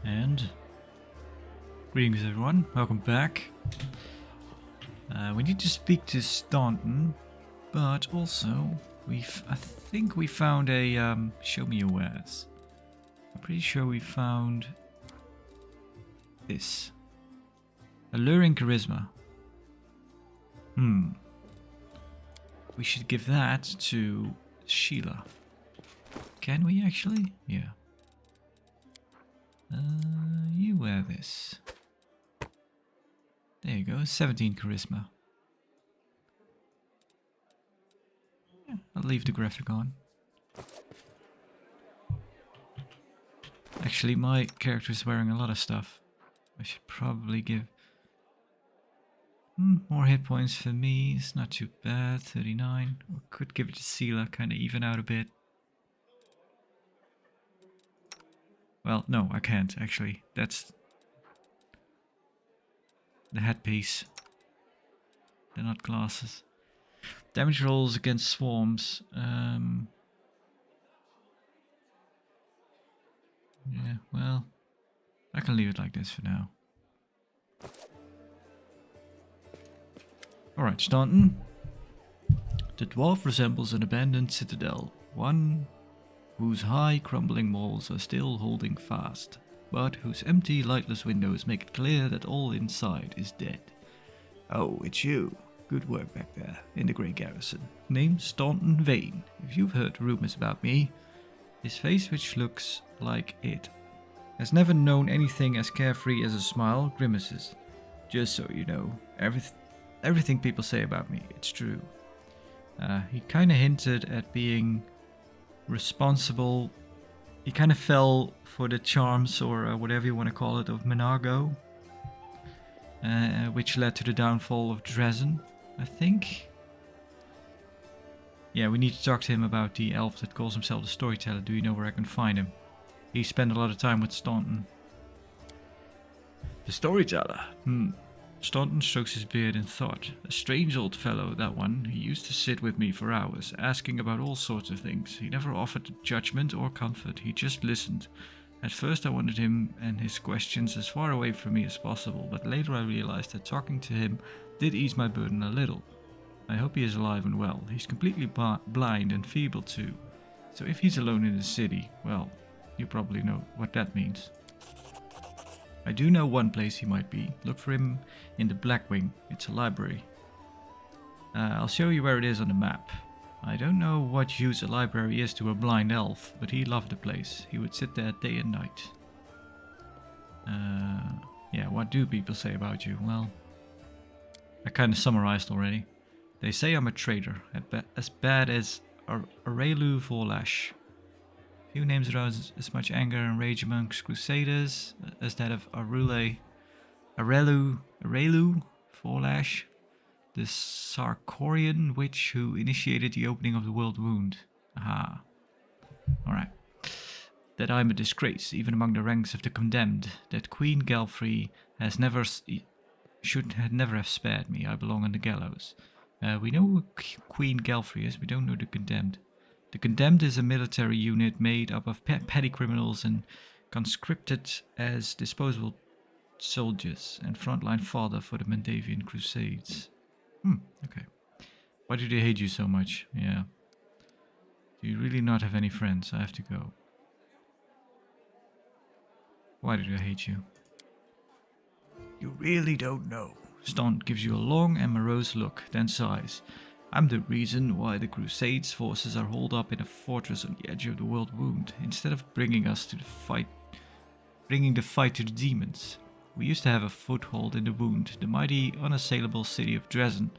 And greetings everyone, welcome back. We need to speak to Staunton, but also I think we found a show me your wares. I'm pretty sure we found this. Alluring charisma. We should give that to Sheila. Can we actually? Yeah. You wear this. There you go, 17 charisma. Yeah, I'll leave the graphic on. Actually, my character is wearing a lot of stuff. I should probably give more hit points for me. It's not too bad, 39. Or could give it to Sela, kind of even out a bit. Well, no, I can't actually. That's the headpiece. They're not glasses. Damage rolls against swarms. Yeah, well, I can leave it like this for now. Alright, Staunton. The dwarf resembles an abandoned citadel, one whose high crumbling walls are still holding fast, but whose empty, lightless windows make it clear that all inside is dead. Oh, it's you. Good work back there, in the Grey Garrison. Name Staunton Vane. If you've heard rumors about me, his face, which looks like it, has never known anything as carefree as a smile, grimaces. Just so you know, everything people say about me, it's true. He kind of hinted at being responsible. He kind of fell for the charms, or whatever you want to call it, of Menago, which led to the downfall of Dresden, I think. Yeah, we need to talk to him about the elf that calls himself the Storyteller. Do you know where I can find him? He spent a lot of time with Staunton. The Storyteller? Staunton strokes his beard in thought. A strange old fellow, that one. He used to sit with me for hours, asking about all sorts of things. He never offered judgment or comfort. He just listened. At first I wanted him and his questions as far away from me as possible, but later I realized that talking to him did ease my burden a little. I hope he is alive and well. He's completely blind and feeble too. So if he's alone in the city, well, you probably know what that means. I do know one place he might be. Look for him in the Blackwing. It's a library. I'll show you where it is on the map. I don't know what use a library is to a blind elf, but he loved the place. He would sit there day and night. Yeah, what do people say about you? Well, I kind of summarized already. They say I'm a traitor, as bad as Arelu Vorlash. Few names arouse as much anger and rage amongst crusaders as that of Arelu Vorlash, the Sarkorian witch who initiated the opening of the world wound. Aha. Alright. That I'm a disgrace, even among the ranks of the condemned. That Queen Galfrey should never have spared me. I belong on the gallows. We know who Queen Galfrey is, we don't know the condemned. The condemned is a military unit made up of petty criminals and conscripted as disposable soldiers and frontline fodder for the Mandavian Crusades. Okay. Why do they hate you so much? Yeah. Do you really not have any friends? I have to go. Why do they hate you? You really don't know. Staunton gives you a long and morose look, then sighs. I'm the reason why the Crusades forces are holed up in a fortress on the edge of the world wound, instead of bringing the fight to the demons. We used to have a foothold in the wound, the mighty, unassailable city of Dresden.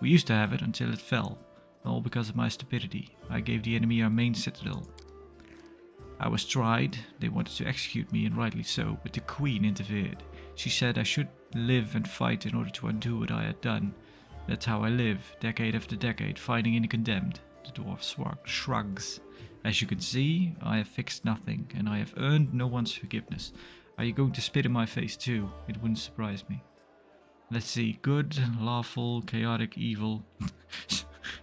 We used to have it until it fell, all because of my stupidity. I gave the enemy our main citadel. I was tried, they wanted to execute me, and rightly so, but the Queen interfered. She said I should live and fight in order to undo what I had done. That's how I live, decade after decade, fighting in the condemned. The dwarf shrugs. As you can see, I have fixed nothing, and I have earned no one's forgiveness. Are you going to spit in my face too? It wouldn't surprise me. Let's see. Good, lawful, chaotic, evil.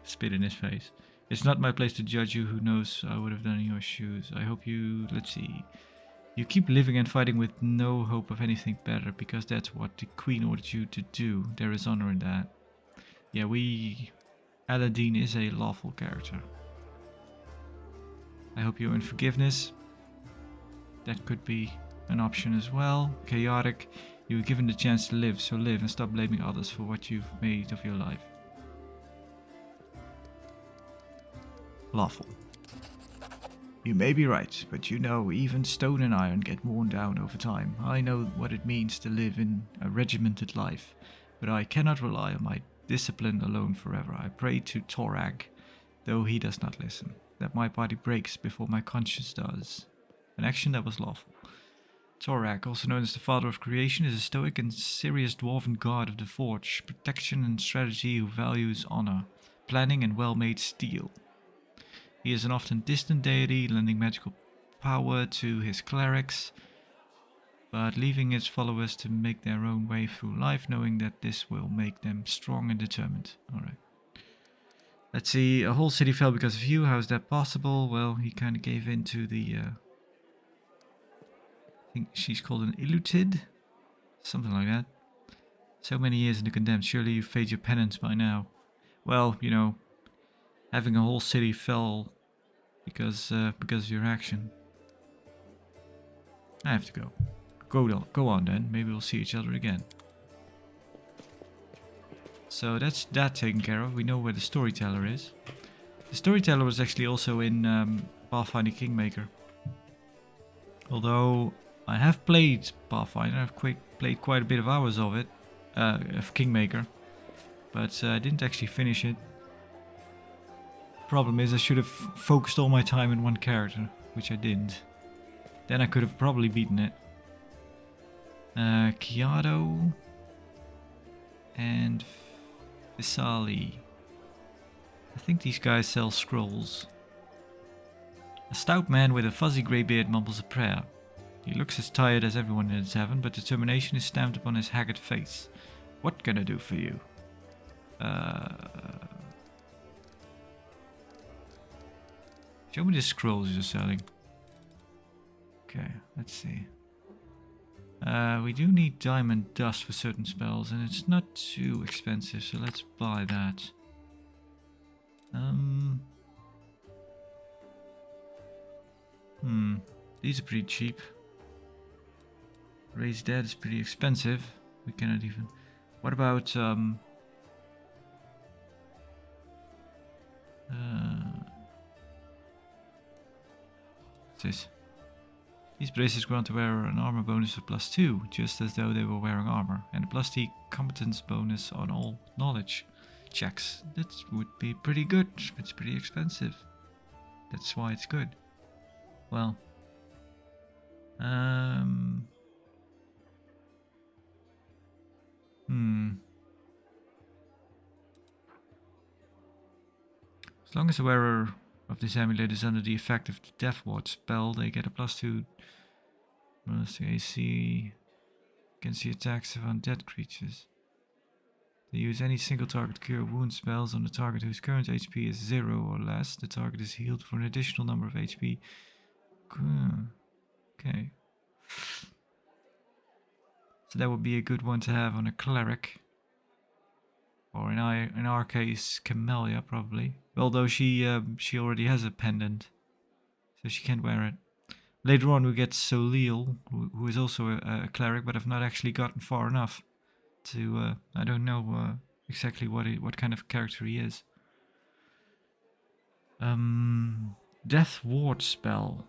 Spit in his face. It's not my place to judge you. Who knows? I would have done in your shoes. I hope you... Let's see. You keep living and fighting with no hope of anything better, because that's what the Queen ordered you to do. There is honor in that. Yeah, Aladdin is a lawful character. I hope you earn forgiveness. That could be an option as well. Chaotic. You were given the chance to live, so live and stop blaming others for what you've made of your life. Lawful. You may be right, but you know, even stone and iron get worn down over time. I know what it means to live in a regimented life, but I cannot rely on my discipline alone forever. I pray to Torag, though he does not listen, that my body breaks before my conscience does. An action that was lawful. Torag, also known as the Father of Creation, is a stoic and serious dwarven god of the forge, protection and strategy who values honor, planning and well-made steel. He is an often distant deity, lending magical power to his clerics, but leaving his followers to make their own way through life, knowing that this will make them strong and determined. Alright. Let's see, a whole city fell because of you. How is that possible? Well, he kind of gave in to the... I think she's called an Illutid? Something like that. So many years in the condemned, surely you've paid your penance by now. Well, you know, having a whole city fell because of your action. I have to go. Go on then. Maybe we'll see each other again. So that's that taken care of. We know where the storyteller is. The storyteller was actually also in Pathfinder Kingmaker. Although I have played Pathfinder, I've played quite a bit of hours of it, of Kingmaker, but I didn't actually finish it. Problem is, I should have focused all my time in one character, which I didn't. Then I could have probably beaten it. Kiado and Visali. I think these guys sell scrolls. A stout man with a fuzzy grey beard mumbles a prayer. He looks as tired as everyone in the tavern, but determination is stamped upon his haggard face. What can I do for you? Show me the scrolls you're selling. Okay, let's see. We do need diamond dust for certain spells, and it's not too expensive, so let's buy that. These are pretty cheap. Raise Dead is pretty expensive. We cannot even... What about... what's this? These bracelets grant the wearer an armor bonus of +2, just as though they were wearing armor, and a +3 competence bonus on all knowledge checks. That would be pretty good. It's pretty expensive. That's why it's good. Well, as long as the wearer of this amulet is under the effect of the Death Ward spell, they get a +2 bonus to AC against the attacks of undead creatures. They use any single target cure wound spells on the target whose current HP is 0 or less. The target is healed for an additional number of HP. Okay. So that would be a good one to have on a cleric. Or in our case, Camellia probably. Although she already has a pendant, so she can't wear it. Later on we get Solil, who is also a cleric, but I've not actually gotten far enough to... I don't know exactly what kind of character he is. Death Ward spell.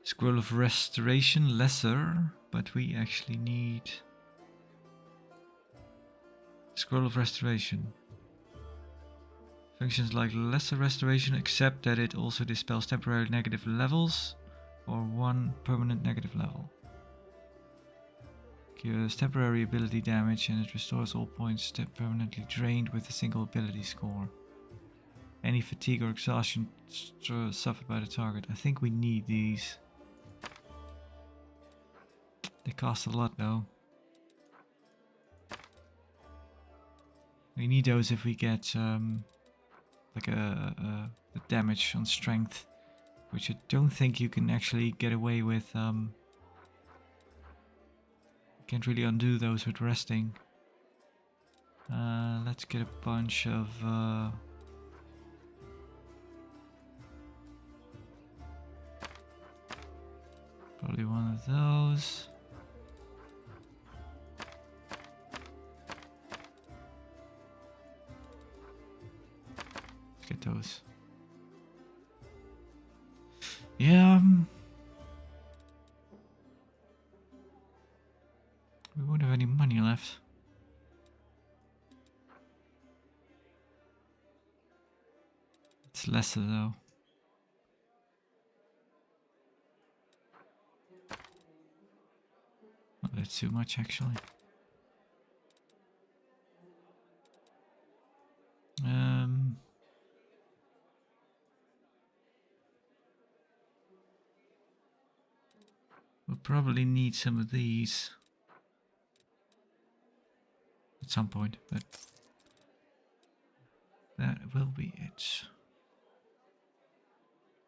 Scroll of Restoration, lesser, but we actually need... Scroll of Restoration. Functions like lesser restoration, except that it also dispels temporary negative levels or one permanent negative level. Cures temporary ability damage and it restores all points permanently drained with a single ability score. Any fatigue or exhaustion suffered by the target. I think we need these. They cost a lot though. We need those if we get like a damage on strength, which I don't think you can actually get away with. You can't really undo those with resting. Let's get a bunch of probably one of those. Let's get those. Yeah. We won't have any money left. It's lesser though. Not that's too much actually. We'll probably need some of these at some point, but that will be it.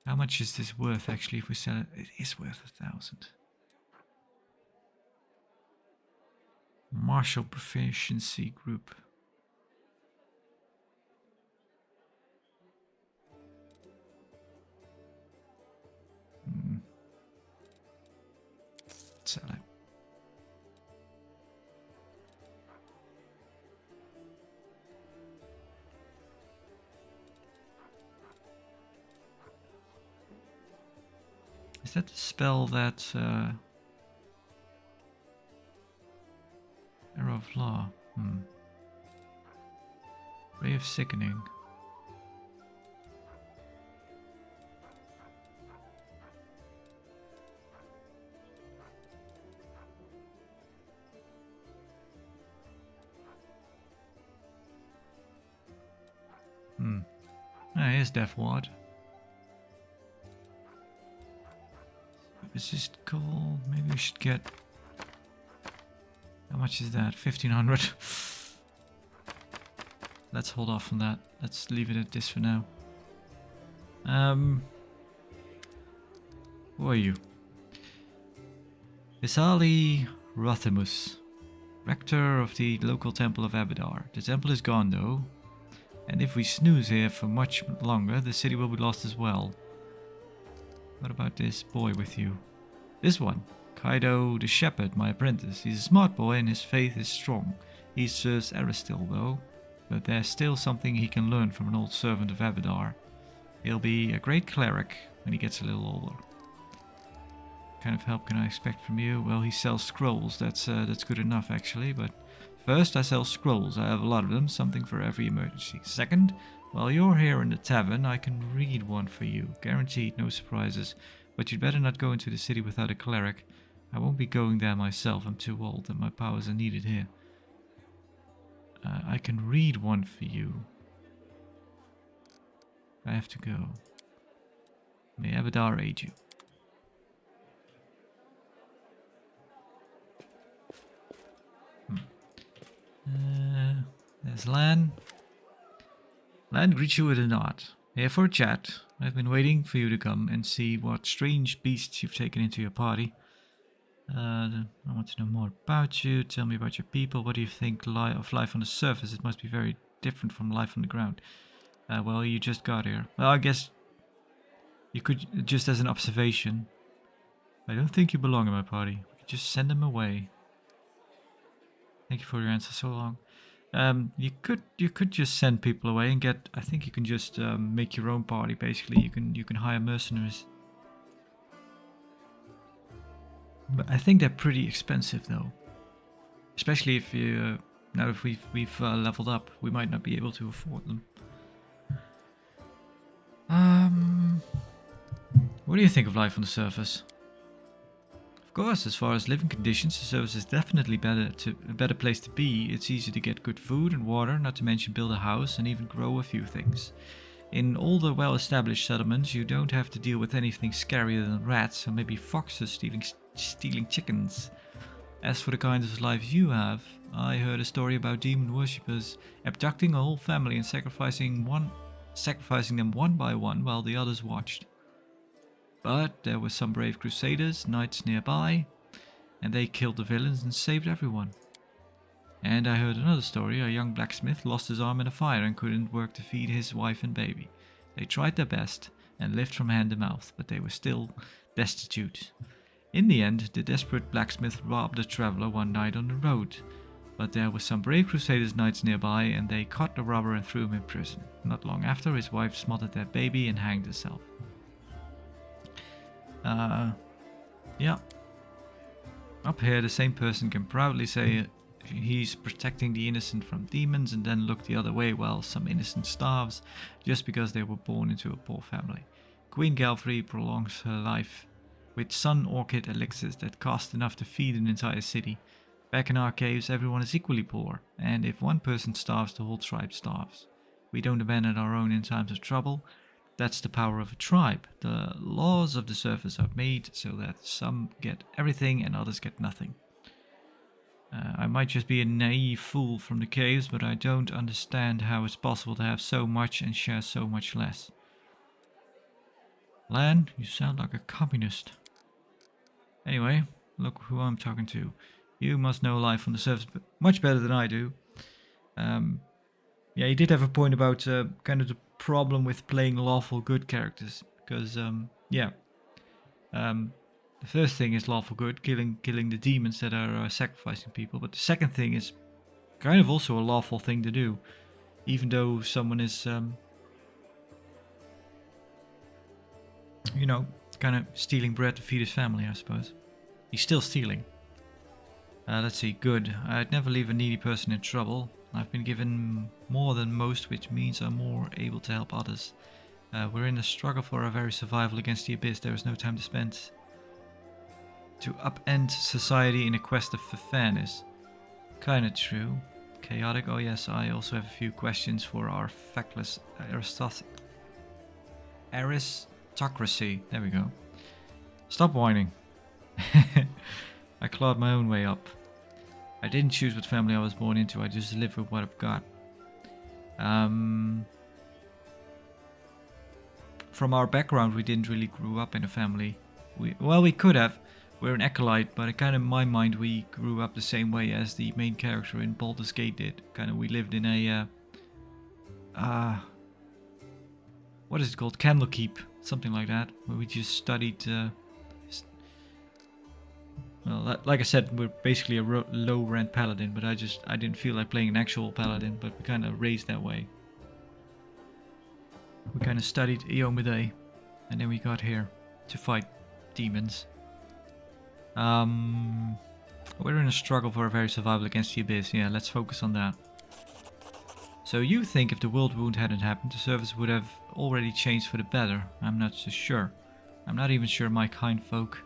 How much is this worth actually if we sell it? It is worth 1,000. Martial proficiency group. Sell it. Is that the spell that Arrow of Law? Ray of Sickening. Here's Death Ward. Is this cool? Maybe we should get... How much is that? 1,500. Let's hold off on that. Let's leave it at this for now. Who are you? Visali Rothimus, rector of the local temple of Abadar. The temple is gone though, and if we snooze here for much longer, the city will be lost as well. What about this boy with you? This one, Kaido the Shepherd, my apprentice. He's a smart boy and his faith is strong. He serves Aristil though, but there's still something he can learn from an old servant of Abadar. He'll be a great cleric when he gets a little older. What kind of help can I expect from you? Well, he sells scrolls. That's good enough actually, but first, I sell scrolls. I have a lot of them, something for every emergency. Second, while you're here in the tavern, I can read one for you. Guaranteed, no surprises. But you'd better not go into the city without a cleric. I won't be going there myself. I'm too old and my powers are needed here. I can read one for you. I have to go. May Abadar aid you. There's Lan. Lan greets you with a nod. Here for a chat. I've been waiting for you to come and see what strange beasts you've taken into your party. I want to know more about you. Tell me about your people. What do you think of life on the surface? It must be very different from life on the ground. Well, you just got here. Well, I guess you could, just as an observation. I don't think you belong in my party. We could just send them away. Thank you for your answer so long. You could just send people away and get. I think you can just make your own party. Basically, you can hire mercenaries. But I think they're pretty expensive though. Especially if you now if we've leveled up, we might not be able to afford them. What do you think of life on the surface? Of course, as far as living conditions, the surface is definitely a better place to be. It's easy to get good food and water, not to mention build a house and even grow a few things. In all the well-established settlements, you don't have to deal with anything scarier than rats or maybe foxes stealing chickens. As for the kind of life you have, I heard a story about demon worshippers abducting a whole family and sacrificing them one by one while the others watched. But there were some brave crusaders, knights nearby, and they killed the villains and saved everyone. And I heard another story, a young blacksmith lost his arm in a fire and couldn't work to feed his wife and baby. They tried their best and lived from hand to mouth, but they were still destitute. In the end, the desperate blacksmith robbed a traveler one night on the road, but there were some brave crusaders knights nearby and they caught the robber and threw him in prison. Not long after, his wife smothered their baby and hanged herself. Yeah. Up here, the same person can proudly say he's protecting the innocent from demons and then look the other way while some innocent starves just because they were born into a poor family. Queen Galfrey prolongs her life with sun orchid elixirs that cost enough to feed an entire city. Back in our caves, everyone is equally poor, and if one person starves, the whole tribe starves. We don't abandon our own in times of trouble. That's the power of a tribe. The laws of the surface are made so that some get everything and others get nothing. I might just be a naive fool from the caves, but I don't understand how it's possible to have so much and share so much less. Lan, you sound like a communist. Anyway, look who I'm talking to. You must know life on the surface much better than I do. Yeah, he did have a point about kind of the problem with playing lawful good characters. Because, the first thing is lawful good, killing the demons that are sacrificing people. But the second thing is kind of also a lawful thing to do. Even though someone is, kind of stealing bread to feed his family, I suppose. He's still stealing. Let's see, good. I'd never leave a needy person in trouble. I've been given more than most, which means I'm more able to help others. We're in a struggle for our very survival against the abyss. There is no time to spend to upend society in a quest for fairness. Kinda true. Chaotic. Oh yes, I also have a few questions for our feckless aristocracy. There we go. Stop whining. I clawed my own way up. I didn't choose what family I was born into, I just live with what I've got. From our background, we didn't really grow up in a family. We could have. We're an acolyte, but kind of in my mind, we grew up the same way as the main character in Baldur's Gate did. Kind of, we lived in a... what is it called? Candlekeep. Something like that. Where we just studied... well, like I said, we're basically a low-rent paladin, but I didn't feel like playing an actual paladin, but we kind of raised that way. We kind of studied Iomedae, and then we got here to fight demons. We're in a struggle for our very survival against the abyss. Yeah, let's focus on that. So you think if the world wound hadn't happened, the surface would have already changed for the better? I'm not so sure. I'm not even sure my kind folk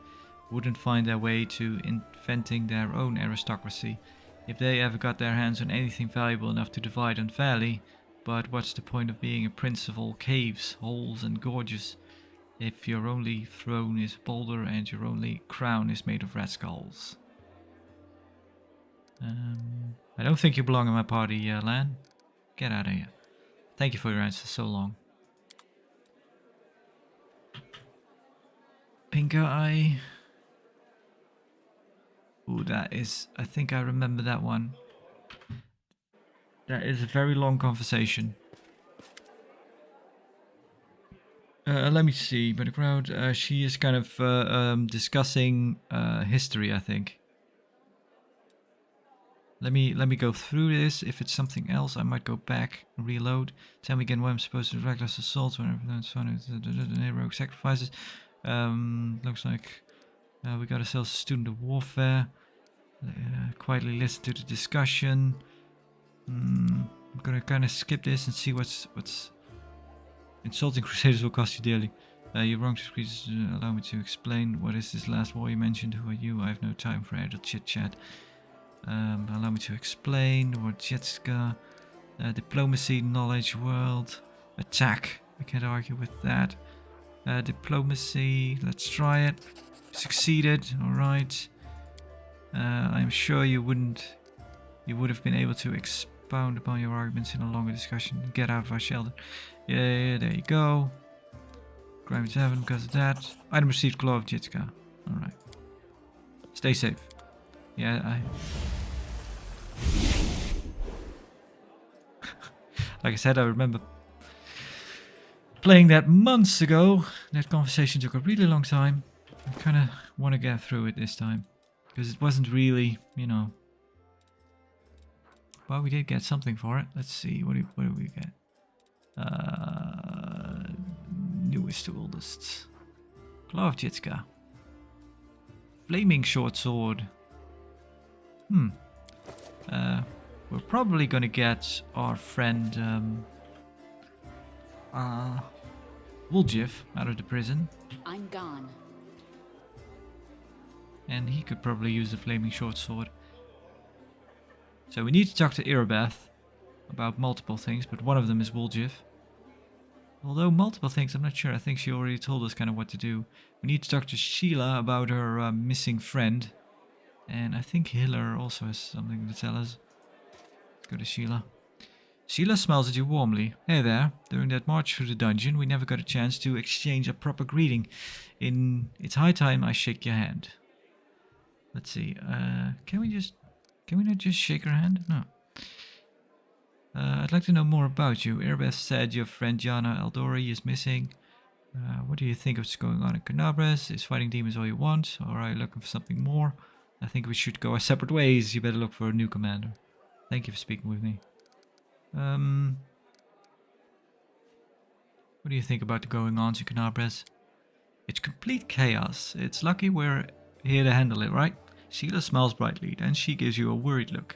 wouldn't find their way to inventing their own aristocracy if they ever got their hands on anything valuable enough to divide unfairly. But what's the point of being a prince of all caves, holes and gorges if your only throne is a boulder and your only crown is made of rat skulls? I don't think you belong in my party, Lan. Get out of here. Thank you for your answer so long. Pink eye. Ooh, that is... I think I remember that one. That is a very long conversation. Let me see. By the crowd, she is kind of discussing history, I think. Let me go through this. If it's something else, I might go back and reload. Tell me again what I'm supposed to do. Reckless assaults, whenever that's fun. Heroic sacrifices. Looks like we got ourselves a student of warfare. Quietly listen to the discussion. I'm gonna kind of skip this and see what's insulting crusaders will cost you dearly. You're wrong to please allow me to explain. What is this last war you mentioned? Who are you? I have no time for idle chit chat. Allow me to explain. What Jetska, diplomacy, knowledge, world, attack. I can't argue with that. Diplomacy. Let's try it. Succeeded. All right. I'm sure you would have been able to expound upon your arguments in a longer discussion. Get out of our shelter. Yeah, there you go. Crime is heaven because of that. Item received, Claw of Jitska. Alright. Stay safe. Yeah, like I said, I remember playing that months ago. That conversation took a really long time. I kind of want to get through it this time. Because it wasn't really, you know... Well, we did get something for it. Let's see, what do we get? Newest to oldest. Claw of Jitska. Flaming short sword. We're probably gonna get our friend Woljif out of the prison. I'm gone. And he could probably use the flaming short sword. So we need to talk to Irabeth about multiple things, but one of them is Woljif. Although multiple things, I'm not sure. I think she already told us kind of what to do. We need to talk to Sheila about her missing friend. And I think Hiller also has something to tell us. Let's go to Sheila. Sheila smiles at you warmly. Hey there. During that march through the dungeon, we never got a chance to exchange a proper greeting. It's high time I shake your hand. Let's see. Can we not just shake her hand? No. I'd like to know more about you. Airbeth said your friend Jana Eldori is missing. What do you think of what's going on in Canabres? Is fighting demons all you want? Or are you looking for something more? I think we should go our separate ways. You better look for a new commander. Thank you for speaking with me. What do you think about the going-ons in Canabres? It's complete chaos. It's lucky we're here to handle it, right? Sheila smiles brightly, then she gives you a worried look.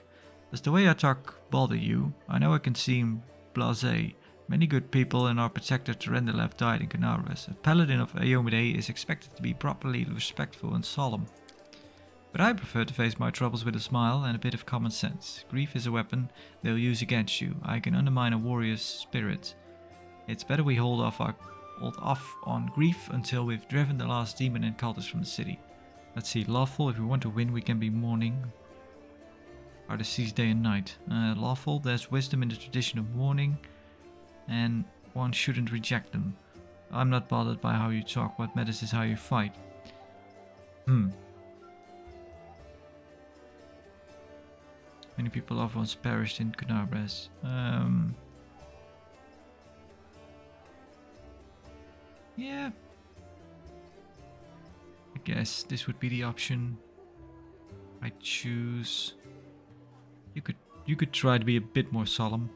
Does the way I talk bother you? I know I can seem blasé. Many good people in our protector Terendelev died in Canabres. A paladin of Ayomide is expected to be properly respectful and solemn. But I prefer to face my troubles with a smile and a bit of common sense. Grief is a weapon they'll use against you. I can undermine a warrior's spirit. It's better we hold off on grief until we've driven the last demon and cultists from the city. Let's see, lawful, if we want to win we can be mourning our deceased day and night. Lawful, there's wisdom in the tradition of mourning, and one shouldn't reject them. I'm not bothered by how you talk, what matters is how you fight. Many people have once perished in Canabres. Yeah. I guess this would be the option I choose. You could try to be a bit more solemn.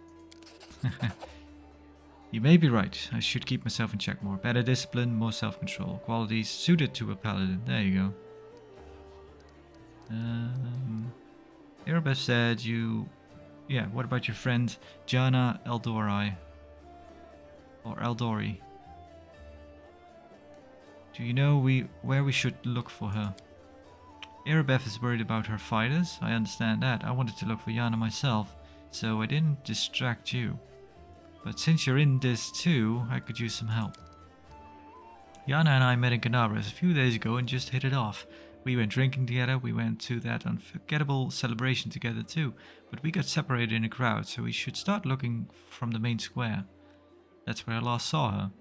You may be right. I should keep myself in check more. Better discipline, more self-control. Qualities suited to a paladin. There you go. Irabeth said you... Yeah, what about your friend Jana Eldori? Or Eldori? Do you know where we should look for her? Irabeth is worried about her fighters. I understand that. I wanted to look for Jana myself, so I didn't distract you. But since you're in this too, I could use some help. Jana and I met in Canabres a few days ago and just hit it off. We went drinking together, we went to that unforgettable celebration together too, but we got separated in a crowd, so we should start looking from the main square. That's where I last saw her.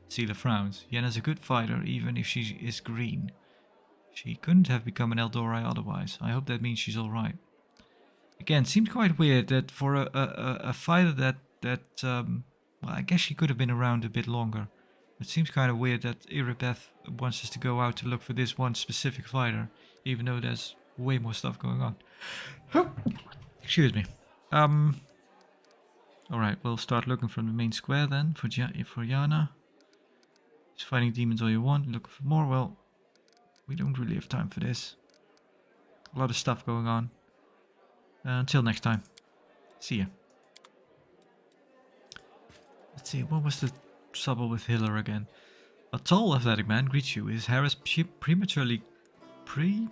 Sela frowns. Yenna's a good fighter, even if she is green. She couldn't have become an Eldori otherwise. I hope that means she's alright. Again, seemed quite weird that for a fighter well, I guess she could have been around a bit longer. It seems kind of weird that Irabeth wants us to go out to look for this one specific fighter, even though there's way more stuff going on. Excuse me. Alright, we'll start looking from the main square then, for Jana. Just fighting demons all you want, looking for more. Well, we don't really have time for this. A lot of stuff going on. Until next time. See ya. Let's see, what was the trouble with Hiller again? A tall, athletic man greets you. His hair is prematurely grey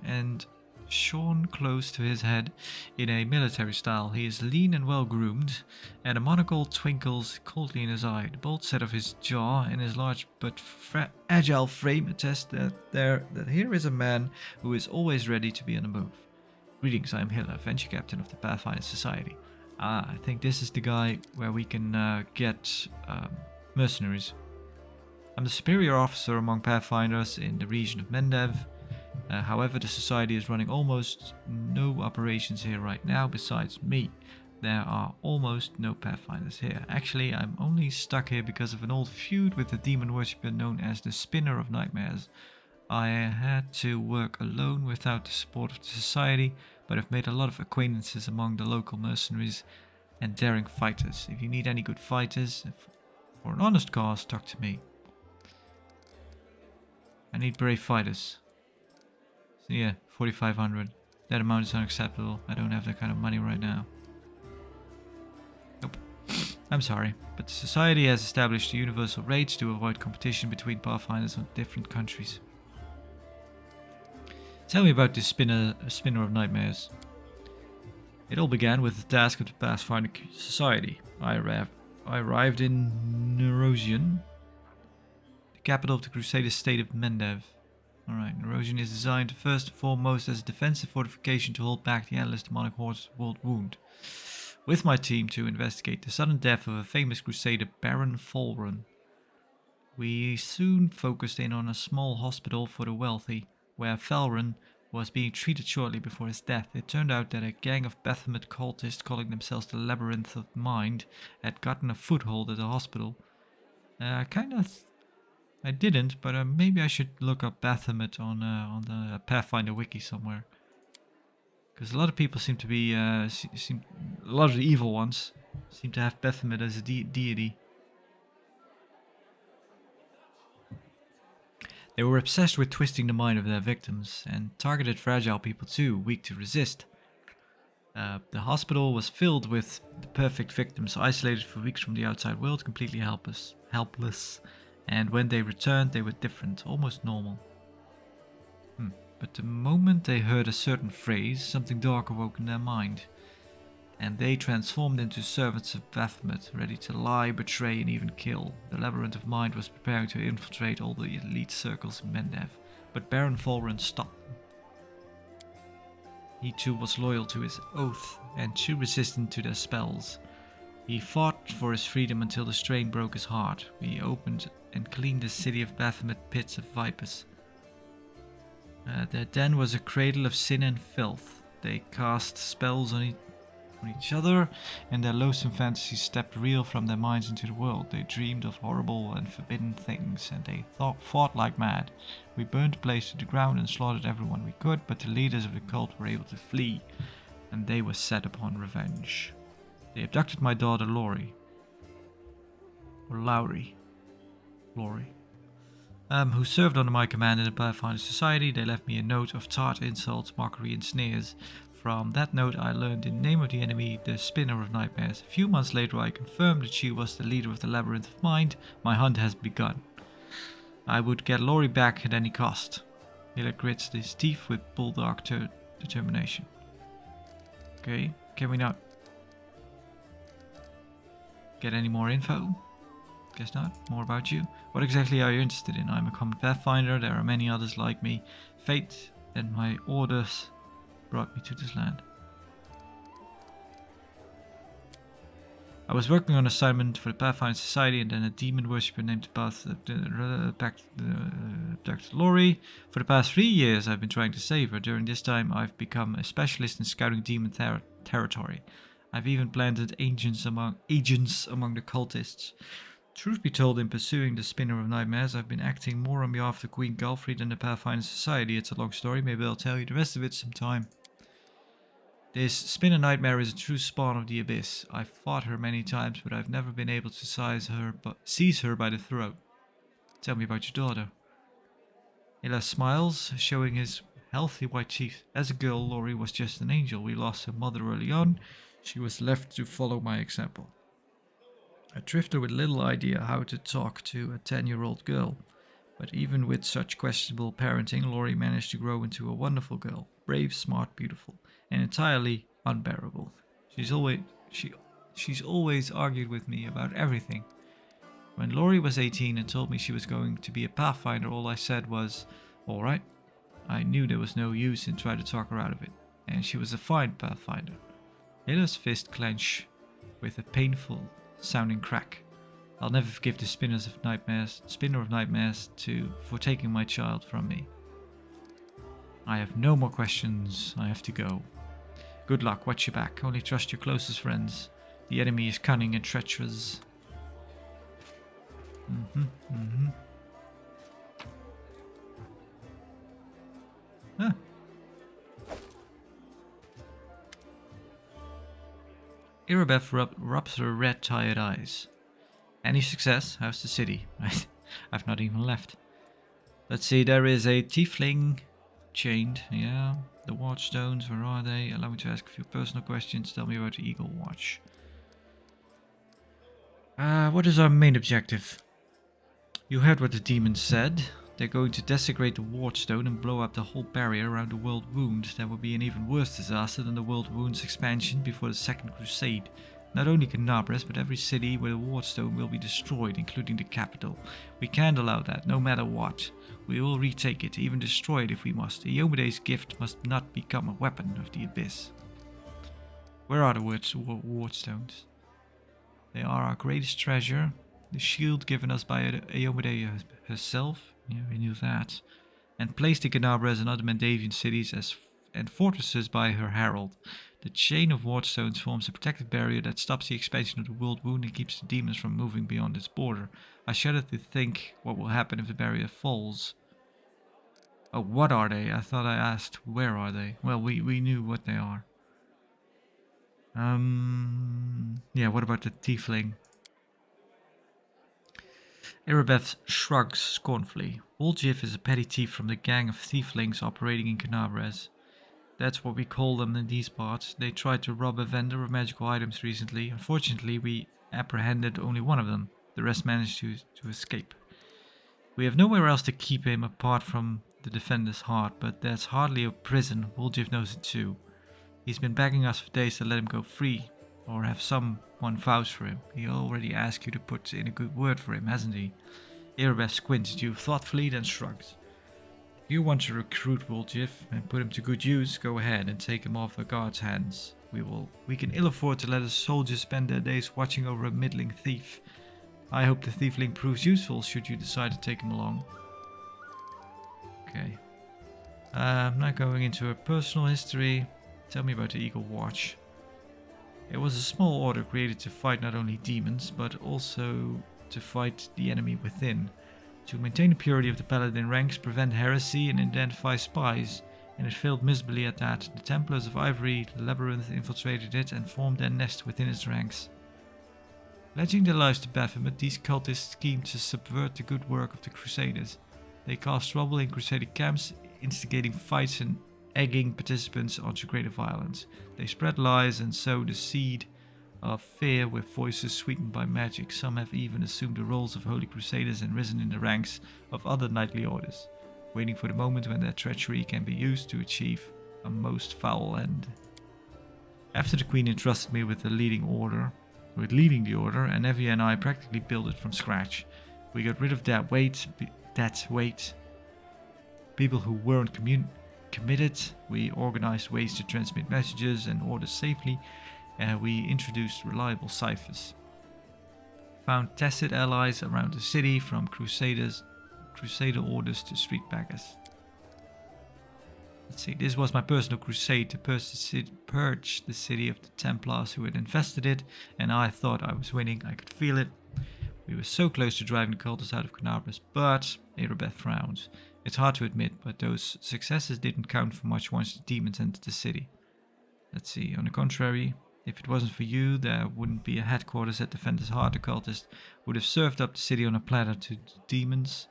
and shorn close to his head in a military style. He is lean and well groomed, and a monocle twinkles coldly in his eye. The bold set of his jaw and his large but agile frame attest that here is a man who is always ready to be on the move. Greetings, I am Hiller, Venture Captain of the Pathfinder Society. I think this is the guy where we can get mercenaries. I'm the superior officer among Pathfinders in the region of Mendev. However, the Society is running almost no operations here right now besides me. There are almost no Pathfinders here. Actually, I'm only stuck here because of an old feud with the demon worshipper known as the Spinner of Nightmares. I had to work alone without the support of the Society, but I've made a lot of acquaintances among the local mercenaries and daring fighters. If you need any good fighters for an honest cause, talk to me. I need brave fighters. So yeah, 4,500. That amount is unacceptable. I don't have that kind of money right now. Nope. I'm sorry, but the Society has established universal rates to avoid competition between Pathfinders of different countries. Tell me about this Spinner of Nightmares. It all began with the task of the Pathfinder Society. I arrived in Nerosian, the capital of the Crusader state of Mendev. Alright, Nerosian is designed first and foremost as a defensive fortification to hold back the endless demonic hordes of World Wound. With my team to investigate the sudden death of a famous Crusader, Baron Folrun. We soon focused in on a small hospital for the wealthy, where Felrun was being treated shortly before his death. It turned out that a gang of Baphomet cultists calling themselves the Labyrinth of Mind had gotten a foothold at the hospital. I didn't, but maybe I should look up Baphomet on the Pathfinder wiki somewhere. Because a lot of people seem to be, a lot of the evil ones seem to have Baphomet as a deity. They were obsessed with twisting the mind of their victims, and targeted fragile people too, weak to resist. The hospital was filled with the perfect victims, isolated for weeks from the outside world, completely helpless. And when they returned, they were different, almost normal. But the moment they heard a certain phrase, something dark awoke in their mind. And they transformed into servants of Baphomet, ready to lie, betray, and even kill. The Labyrinth of Mind was preparing to infiltrate all the elite circles in Mendev, but Baron Folrun stopped them. He too was loyal to his oath, and too resistant to their spells. He fought for his freedom until the strain broke his heart. We opened and cleaned the city of Baphomet pits of vipers. Their den was a cradle of sin and filth. They cast spells on each other, and their loathsome fantasies stepped real from their minds into the world. They dreamed of horrible and forbidden things, and they fought like mad. We burned the place to the ground and slaughtered everyone we could, but the leaders of the cult were able to flee, and they were set upon revenge. They abducted my daughter Laurie. Who served under my command in the Pathfinder Society. They left me a note of tart insults, mockery, and sneers. From that note, I learned the name of the enemy, the Spinner of Nightmares. A few months later, I confirmed that she was the leader of the Labyrinth of Mind. My hunt has begun. I would get Laurie back at any cost. Hiller grits his teeth with bulldog determination. Okay, can we not get any more info? Guess not. More about you. What exactly are you interested in? I'm a common Pathfinder. There are many others like me. Fate and my orders brought me to this land. I was working on assignment for the Pathfinder Society, and then a demon worshipper named abducted Laurie. For the past 3 years, I've been trying to save her. During this time, I've become a specialist in scouting demon territory. I've even planted agents among the cultists. Truth be told, in pursuing the Spinner of Nightmares, I've been acting more on behalf of the Queen Galfried than the Pathfinder Society. It's a long story, maybe I'll tell you the rest of it sometime. This Spinner Nightmare is a true spawn of the Abyss. I've fought her many times, but I've never been able to seize her by the throat. Tell me about your daughter. Hiller smiles, showing his healthy white teeth. As a girl, Laurie was just an angel. We lost her mother early on. She was left to follow my example. A drifter with little idea how to talk to a 10-year-old girl. But even with such questionable parenting, Laurie managed to grow into a wonderful girl. Brave, smart, beautiful, and entirely unbearable. She's always argued with me about everything. When Laurie was 18 and told me she was going to be a Pathfinder, all I said was, alright. I knew there was no use in trying to talk her out of it, and she was a fine Pathfinder. Hilla's fist clenched with a painful sounding crack. I'll never forgive the Spinner of Nightmares for taking my child from me. I have no more questions. I have to go. Good luck, watch your back. Only trust your closest friends. The enemy is cunning and treacherous. Huh. Irabeth rubs her red tired eyes. Any success? How's the city? I've not even left. Let's see, there is a tiefling chained. Yeah. The watchstones, where are they? Allow me to ask a few personal questions. Tell me about the Eagle Watch. What is our main objective? You heard what the demons said. They're going to desecrate the Wardstone and blow up the whole barrier around the World Wound. That would be an even worse disaster than the World Wound's expansion before the Second Crusade. Not only Canabras, but every city where the Wardstone will be destroyed, including the capital. We can't allow that, no matter what. We will retake it, even destroy it if we must. Iomede's gift must not become a weapon of the Abyss. Where are the Wardstones? They are our greatest treasure. The shield given us by Iomede herself. Yeah, we knew that. And placed in Canabras and other Mandavian cities and fortresses by her herald. The chain of wardstones forms a protective barrier that stops the expansion of the World Wound and keeps the demons from moving beyond its border. I shudder to think what will happen if the barrier falls. Oh, what are they? I thought I asked where are they. Well, we knew what they are. Yeah, what about the tiefling? Irabeth shrugs scornfully. Woljif is a petty thief from the gang of tieflings operating in Canabras. That's what we call them in these parts. They tried to rob a vendor of magical items recently. Unfortunately, we apprehended only one of them. The rest managed to escape. We have nowhere else to keep him apart from the Defender's Heart, but that's hardly a prison. Woljif knows it too. He's been begging us for days to let him go free, or have someone vouch for him. He already asked you to put in a good word for him, hasn't he? Irabeth squints at you thoughtfully, then shrugs. If you want to recruit Woljif and put him to good use, go ahead and take him off the guard's hands. We can ill afford to let a soldier spend their days watching over a middling thief. I hope the tiefling proves useful should you decide to take him along. Okay. I'm not going into her personal history. Tell me about the Eagle Watch. It was a small order created to fight not only demons, but also to fight the enemy within. To maintain the purity of the paladin ranks, prevent heresy, and identify spies, and it failed miserably at that. The Templars of Ivory Labyrinth infiltrated it and formed their nest within its ranks. Pledging their lives to Baphomet, these cultists schemed to subvert the good work of the Crusaders. They caused trouble in Crusader camps, instigating fights and egging participants onto greater violence. They spread lies and sowed the seed of fear with voices sweetened by magic. Some have even assumed the roles of holy crusaders and risen in the ranks of other knightly orders, waiting for the moment when their treachery can be used to achieve a most foul end. After the Queen entrusted me with leading the order, and Evie and I practically built it from scratch. We got rid of that weight. People who weren't committed. We organized ways to transmit messages and orders safely. We introduced reliable ciphers. Found tacit allies around the city, from crusader orders to street beggars. Let's see, this was my personal crusade to purge the city of the Templars who had infested it, and I thought I was winning. I could feel it. We were so close to driving the cultists out of Canabras, but Irabeth frowns. It's hard to admit, but those successes didn't count for much once the demons entered the city. Let's see, on the contrary, if it wasn't for you, there wouldn't be a headquarters at Defender's Heart. The cultists would have served up the city on a platter to the demons.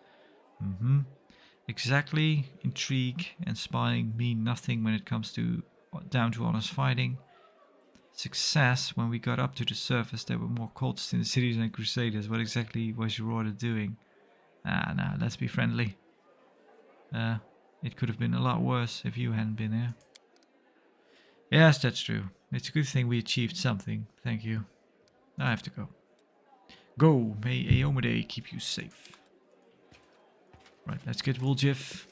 Exactly. Intrigue and spying mean nothing when it comes down to honest fighting. Success. When we got up to the surface, there were more cultists in the city than crusaders. What exactly was your order doing? Ah, nah, let's be friendly. It could have been a lot worse if you hadn't been here. Yes, that's true. It's a good thing we achieved something. Thank you. I have to go. Go, may Aomade keep you safe. Right, let's get Wooljiff.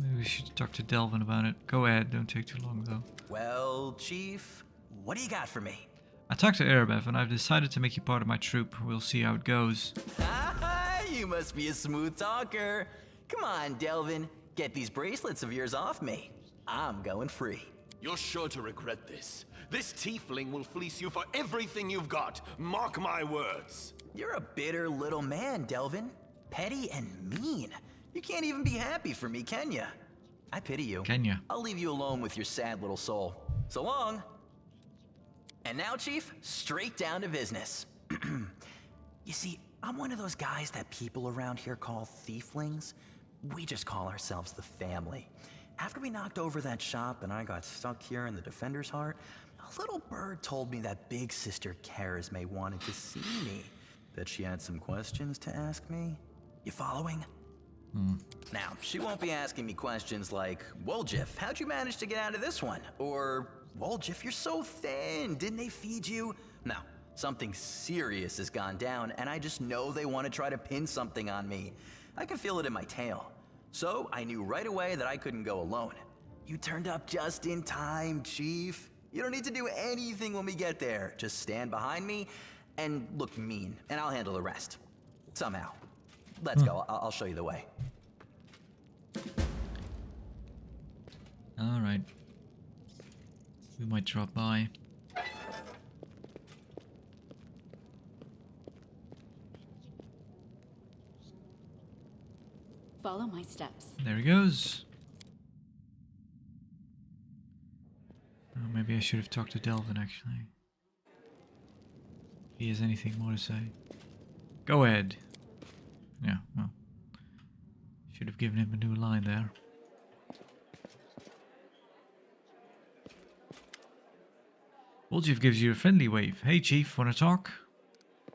Maybe we should talk to Delvin about it. Go ahead, don't take too long though. Well, Chief, what do you got for me? I talked to Erebev and I've decided to make you part of my troop. We'll see how it goes. You must be a smooth talker. Come on, Delvin, get these bracelets of yours off me. I'm going free. You're sure to regret this. This tiefling will fleece you for everything you've got. Mark my words. You're a bitter little man, Delvin. Petty and mean. You can't even be happy for me, can ya? I pity you. Can ya? I'll leave you alone with your sad little soul. So long. And now, Chief, straight down to business. You see, I'm one of those guys that people around here call thieflings. We just call ourselves the family. After we knocked over that shop and I got stuck here in the Defender's Heart, a little bird told me that big sister Charisme wanted to see me. That she had some questions to ask me. You following? Now, she won't be asking me questions like, Wooljiff, how'd you manage to get out of this one? Or, Wooljiff, you're so thin, didn't they feed you? No, something serious has gone down, and I just know they want to try to pin something on me. I can feel it in my tail. So I knew right away that I couldn't go alone. You turned up just in time, Chief. You don't need to do anything when we get there. Just stand behind me and look mean, and I'll handle the rest. Somehow. Let's go, I'll show you the way. Alright. We might drop by. Follow my steps. There he goes. Oh, maybe I should have talked to Delvin actually. If he has anything more to say. Go ahead. Yeah, well. Should have given him a new line there. Wooljiff gives you a friendly wave. Hey Chief, wanna talk?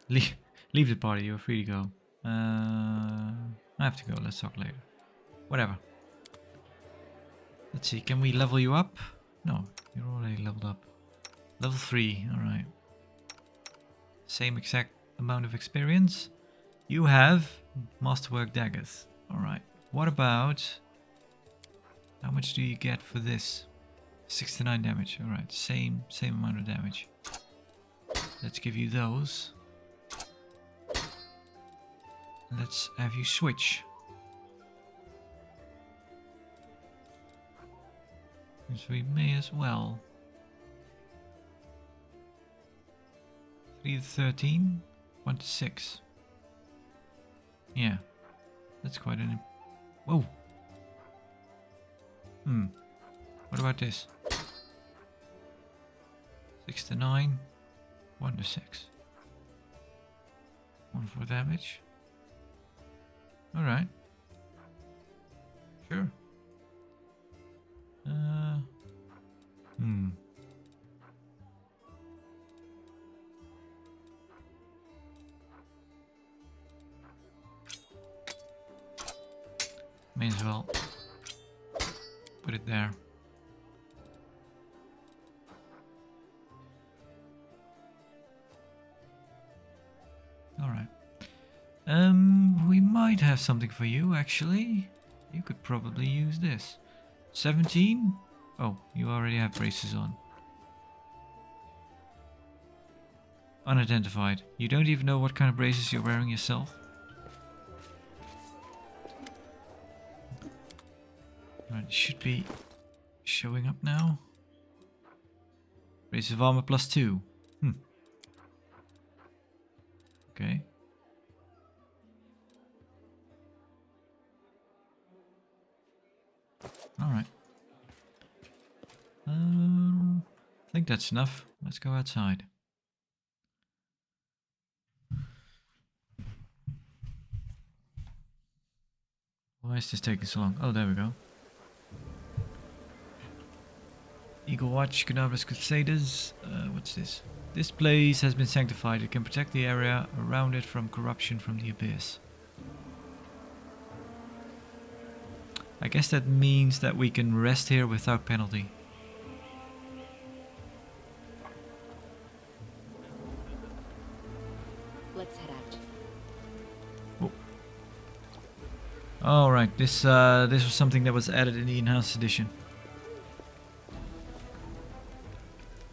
Leave the party, you're free to go. I have to go, let's talk later. Whatever. Let's see, can we level you up? No, you're already leveled up. Level 3, alright. Same exact amount of experience. You have Masterwork Daggers. Alright. What about... How much do you get for this? 69 damage. Alright, same amount of damage. Let's give you those. Let's have you switch. So we may as well. 3 to 13, 1 to 6. Yeah, that's quite an... Whoa! What about this? 6 to 9, 1 to 6. 1 for damage. Alright. Sure. May as well put it there. Alright. We might have something for you actually. You could probably use this. 17? Oh, you already have braces on. Unidentified. You don't even know what kind of braces you're wearing yourself? Right, it should be showing up now. Braces of armor +2. Okay. Alright. I think that's enough. Let's go outside. Why is this taking so long? Oh, there we go. Eagle Watch, Cadaverous Crusaders. What's this? This place has been sanctified. It can protect the area around it from corruption from the abyss. I guess that means that we can rest here without penalty. Let's head out. All right, this was something that was added in the enhanced edition.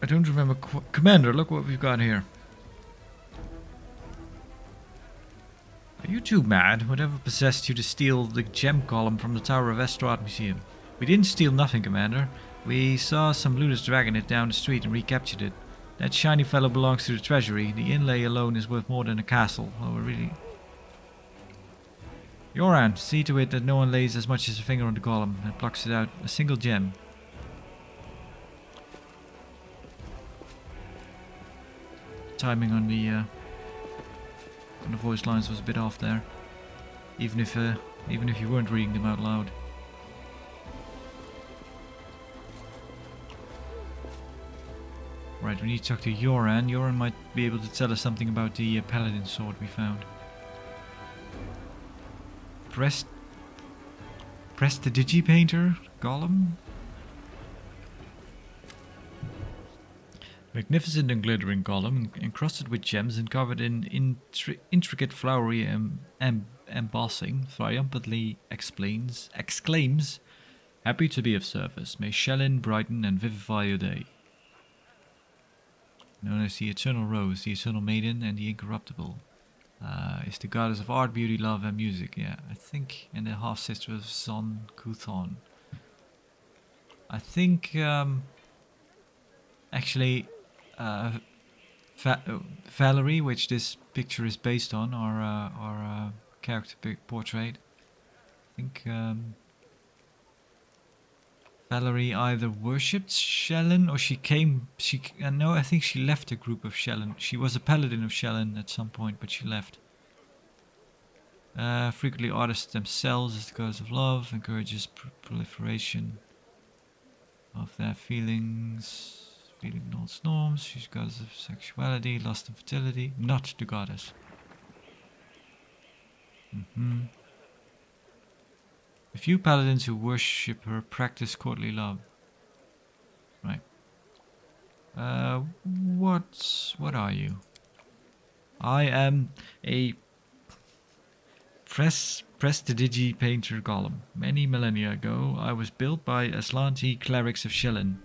I don't remember. Commander, look what we've got here. Are you too mad? Whatever possessed you to steal the gem column from the Tower of Estrad Museum? We didn't steal nothing, Commander. We saw some looters dragging it down the street and recaptured it. That shiny fellow belongs to the treasury. The inlay alone is worth more than a castle. Oh, really? Yoran, see to it that no one lays as much as a finger on the column and plucks it out a single gem. Timing on the voice lines was a bit off there, even if you weren't reading them out loud. Right, we need to talk to Yoran. Yoran might be able to tell us something about the paladin sword we found. Press the Digipainter Golem. Magnificent and glittering column, encrusted with gems and covered in intricate flowery embossing, triumphantly exclaims, "Happy to be of service. May Shellin brighten and vivify your day." Known as the Eternal Rose, the Eternal Maiden, and the Incorruptible. Is the goddess of art, beauty, love, and music. Yeah, I think, and the half-sister of Zon Kuthon. I think, actually, Valerie, which this picture is based on, our character portrait. I think Valerie either worshipped Shellin or no, I think she left a group of Shellin. She was a paladin of Shellin at some point, but she left. Frequently artists themselves as the goddess of love, encourages proliferation of their feeling not norms. She's goddess of sexuality, lust and fertility, not the goddess. A few paladins who worship her practice courtly love. Right. What are you? I am a Prestidigitator painter golem. Many millennia ago, I was built by Aslanti clerics of Shellin,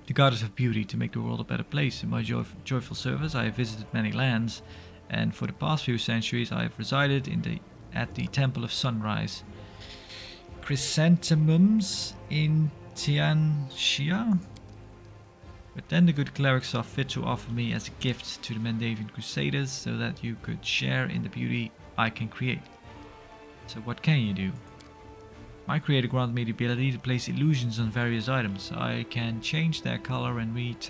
the goddess of beauty, to make the world a better place. In my joyful service, I have visited many lands, and for the past few centuries, I have resided at the Temple of Sunrise. Chrysanthemums in Tianxia? But then the good clerics saw fit to offer me as a gift to the Mandavian Crusaders, so that you could share in the beauty I can create. So what can you do? My creator granted me the ability to place illusions on various items. I can change their color and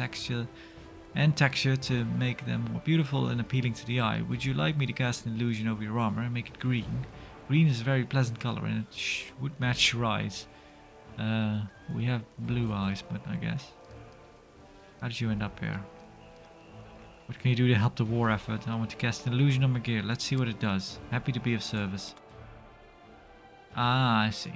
texture to make them more beautiful and appealing to the eye. Would you like me to cast an illusion over your armor and make it green? Green is a very pleasant color and it would match your eyes. We have blue eyes, but I guess. How did you end up here? What can you do to help the war effort? I want to cast an illusion on my gear. Let's see what it does. Happy to be of service. Ah, I see.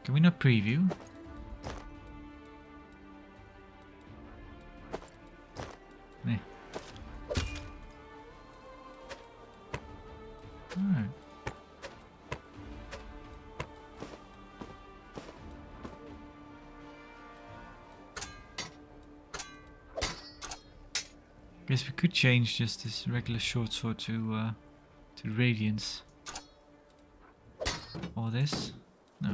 Can we not preview? Meh. Alright. Guess we could change just this regular short sword to radiance. Or this? No.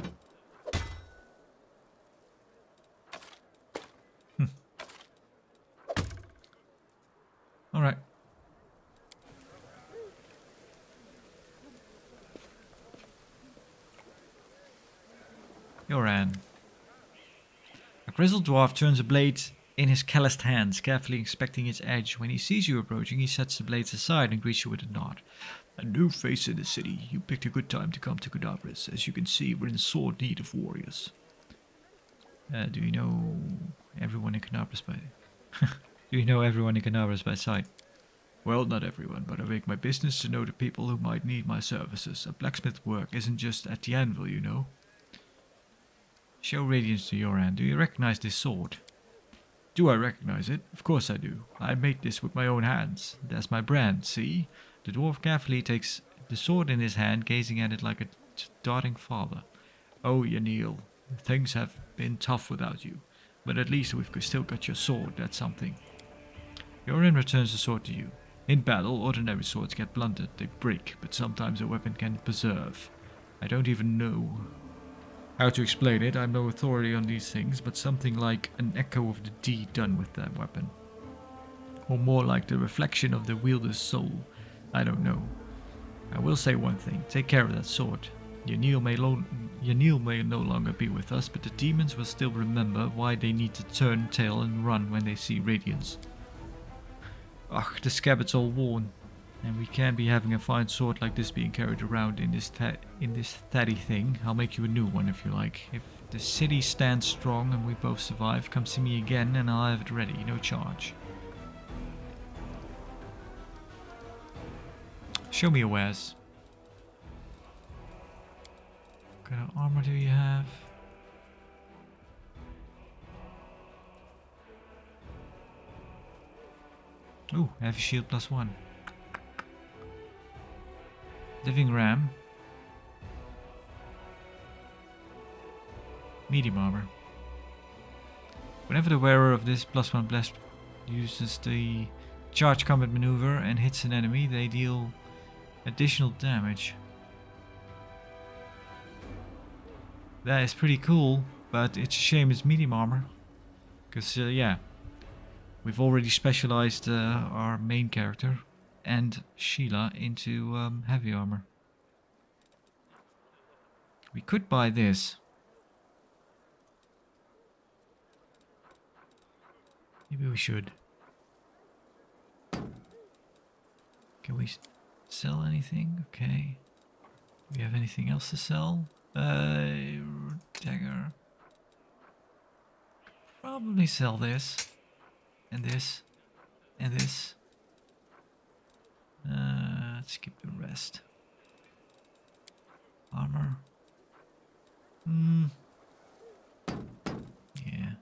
Alright. Yoran. A grizzled dwarf turns a blade in his calloused hands, carefully inspecting its edge. When he sees you approaching, he sets the blades aside and greets you with a nod. A new face in the city. You picked a good time to come to Cadabras. As you can see, we're in sore need of warriors. Do you know everyone in Cadabras by... Do you know everyone in Cadabras by sight? Well, not everyone, but I make my business to know the people who might need my services. A blacksmith work isn't just at the anvil, you know. Show radiance to your hand. Do you recognize this sword? Do I recognize it? Of course I do. I made this with my own hands. That's my brand, see? The dwarf carefully takes the sword in his hand, gazing at it like a darting father. Oh, Yanil, things have been tough without you. But at least we've still got your sword, that's something. Yorin returns the sword to you. In battle, ordinary swords get blunted, they break, but sometimes a weapon can preserve. I don't even know how to explain it, I'm no authority on these things, but something like an echo of the deed done with that weapon. Or more like the reflection of the wielder's soul. I don't know. I will say one thing, take care of that sword. Yanil may no longer be with us, but the demons will still remember why they need to turn tail and run when they see radiance. Ugh, the scabbard's all worn, and we can't be having a fine sword like this being carried around in this thaddy thing. I'll make you a new one if you like. If the city stands strong and we both survive, come see me again and I'll have it ready, no charge. Show me your wares. What kind of armor do you have? Ooh, heavy shield +1. Living ram. Medium armor. Whenever the wearer of this +1 blast uses the charge combat maneuver and hits an enemy, they deal additional damage. That is pretty cool, but it's a shame it's medium armor. Because, yeah, we've already specialized our main character and Sheila into heavy armor. We could buy this. Maybe we should. Can we sell anything? Okay. Do we have anything else to sell? Dagger. Probably sell this. And this. And this. Let's skip the rest. Armor. Yeah.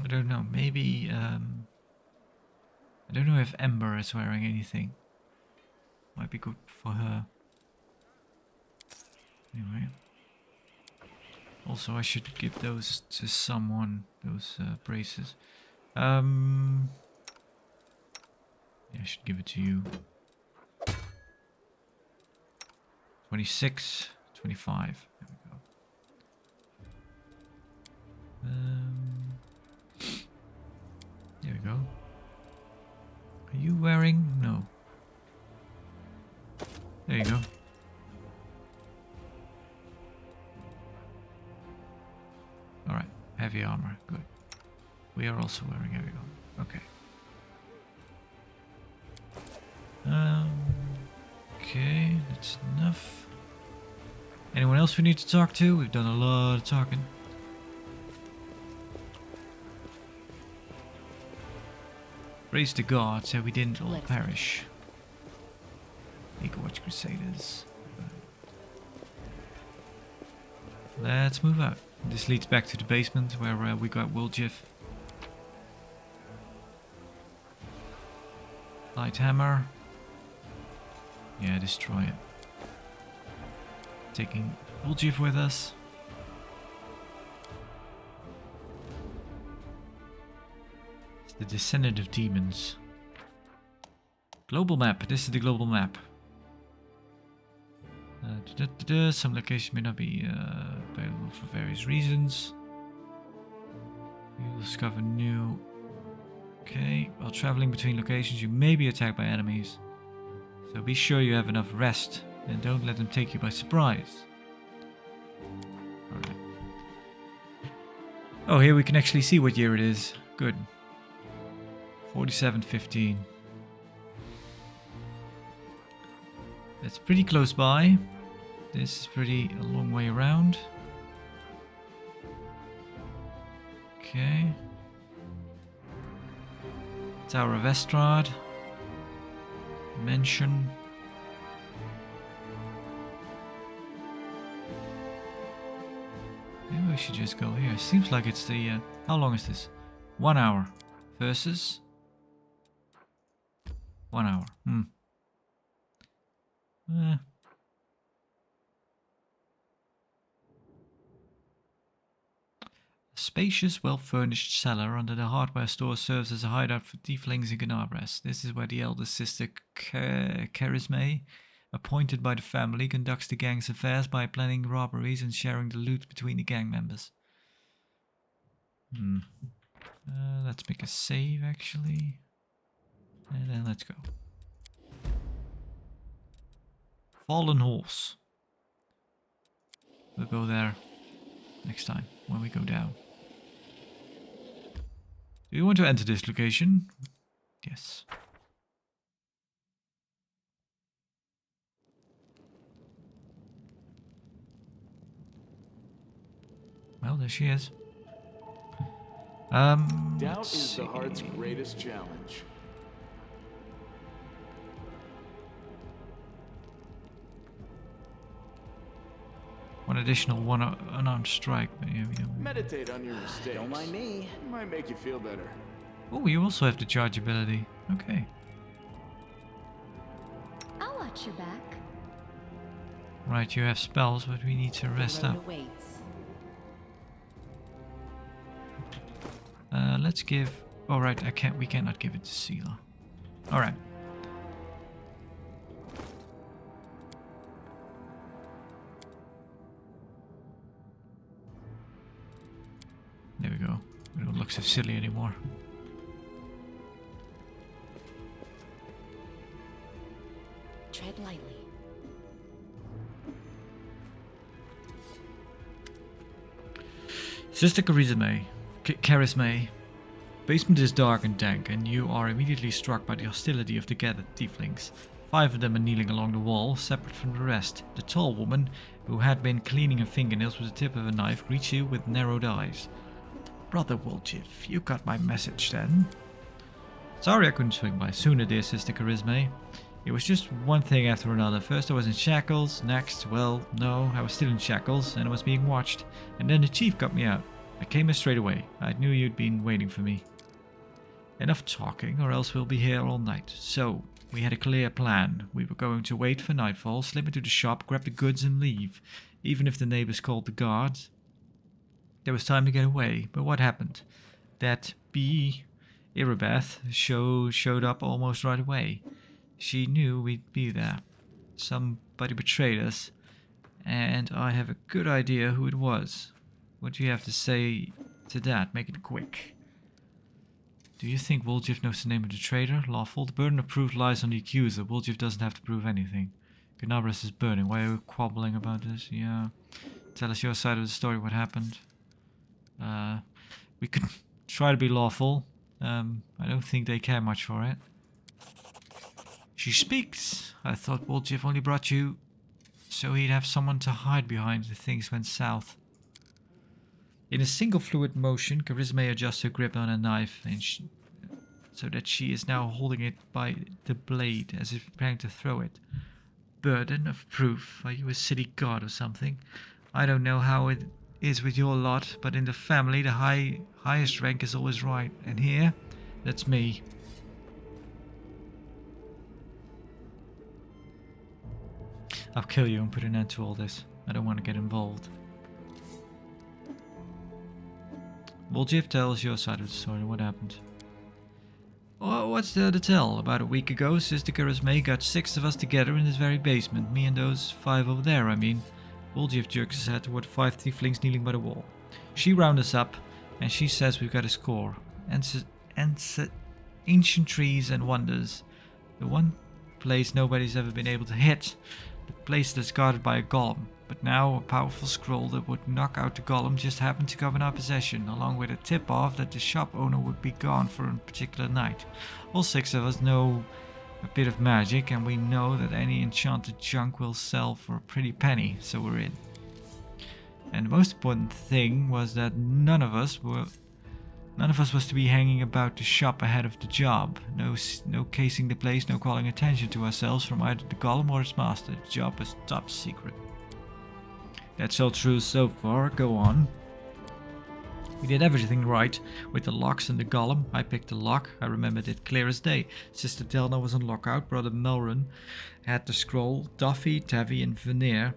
I don't know, maybe, I don't know if Ember is wearing anything. Might be good for her. Anyway. Also, I should give those to someone, those braces. Yeah, I should give it to you. 26, 25. There we go. There we go. Are you wearing? No. There you go. Alright, heavy armor, good. We are also wearing heavy armor, okay. Okay, that's enough. Anyone else we need to talk to? We've done a lot of talking. Praise the God, so we didn't all perish. Watch Crusaders. Let's move out. This leads back to the basement where we got Woljif. Light hammer. Yeah, destroy it. Taking Woljif with us. It's the Descendant of Demons. Global map. This is the global map. Some locations may not be available for various reasons. You will discover new... Okay, while traveling between locations you may be attacked by enemies. So be sure you have enough rest and don't let them take you by surprise. Alright. Oh, here we can actually see what year it is. Good. 4715. That's pretty close by. This is pretty a long way around. Okay. Tower of Estrad. Mansion. Maybe we should just go here. Seems like it's the... how long is this? 1 hour. Versus... 1 hour. A spacious, well-furnished cellar under the hardware store serves as a hideout for tieflings and Gnabras. This is where the eldest sister, Charisme, appointed by the family, conducts the gang's affairs by planning robberies and sharing the loot between the gang members. Let's make a save, actually. And then let's go. Fallen Horse. We'll go there next time when we go down. Do you want to enter this location? Yes. Well, there she is. Doubt is the heart's greatest challenge. One additional unarmed strike. Meditate on your mistakes. Don't mind me. It might make you feel better. Oh, you also have the charge ability. Okay. I'll watch your back. Right, you have spells, but we need to rest up. Let's give... Oh, right, we cannot give it to Sela. Alright. There we go. We don't look so silly anymore. Tread lightly. Sister Charisme. Basement is dark and dank, and you are immediately struck by the hostility of the gathered tieflings. 5 of them are kneeling along the wall, separate from the rest. The tall woman, who had been cleaning her fingernails with the tip of a knife, greets you with narrowed eyes. Brother Woljif, you got my message then? Sorry I couldn't swing by sooner, dear Sister Charisme. It was just one thing after another. First I was in shackles, next, well, no, I was still in shackles, and I was being watched. And then the chief got me out. I came here straight away. I knew you'd been waiting for me. Enough talking, or else we'll be here all night. So, we had a clear plan. We were going to wait for nightfall, slip into the shop, grab the goods and leave. Even if the neighbors called the guards. There was time to get away, but what happened? That bee, Irabeth, showed up almost right away. She knew we'd be there. Somebody betrayed us, and I have a good idea who it was. What do you have to say to that? Make it quick. Do you think Woljif knows the name of the traitor? Lawful. The burden of proof lies on the accuser. Woljif doesn't have to prove anything. Gnabras is burning. Why are you quabbling about this? Yeah. Tell us your side of the story. What happened? We could try to be lawful. I don't think they care much for it. She speaks. I thought Woljif only brought you so he'd have someone to hide behind if things went south. In a single fluid motion, Charisme adjusts her grip on a knife and so that she is now holding it by the blade as if preparing to throw it. Burden of proof. Are you a city god or something? I don't know how it is with your lot, but in the family the highest rank is always right. And here, that's me. I'll kill you and put an end to all this. I don't want to get involved. Woljif tells your side of the story. What happened? Oh, what's there to tell? About a week ago, Sister Charisma got 6 of us together in this very basement. Me and those 5 over there, I mean. Woljif jerks his head toward 5 tieflings kneeling by the wall. She rounds us up, and she says we've got a score. Ancient trees and wonders. The one place nobody's ever been able to hit. The place that's guarded by a golem. But now a powerful scroll that would knock out the golem just happened to come in our possession, along with a tip-off that the shop owner would be gone for a particular night. All 6 of us know a bit of magic, and we know that any enchanted junk will sell for a pretty penny, so we're in. And the most important thing was that none of us was to be hanging about the shop ahead of the job. No casing the place, no calling attention to ourselves from either the golem or its master. The job is top secret. That's all true so far, go on. We did everything right with the locks and the golem. I picked the lock, I remembered it clear as day. Sister Delna was on lockout, Brother Melrun had the scroll, Duffy, Tavi and Veneer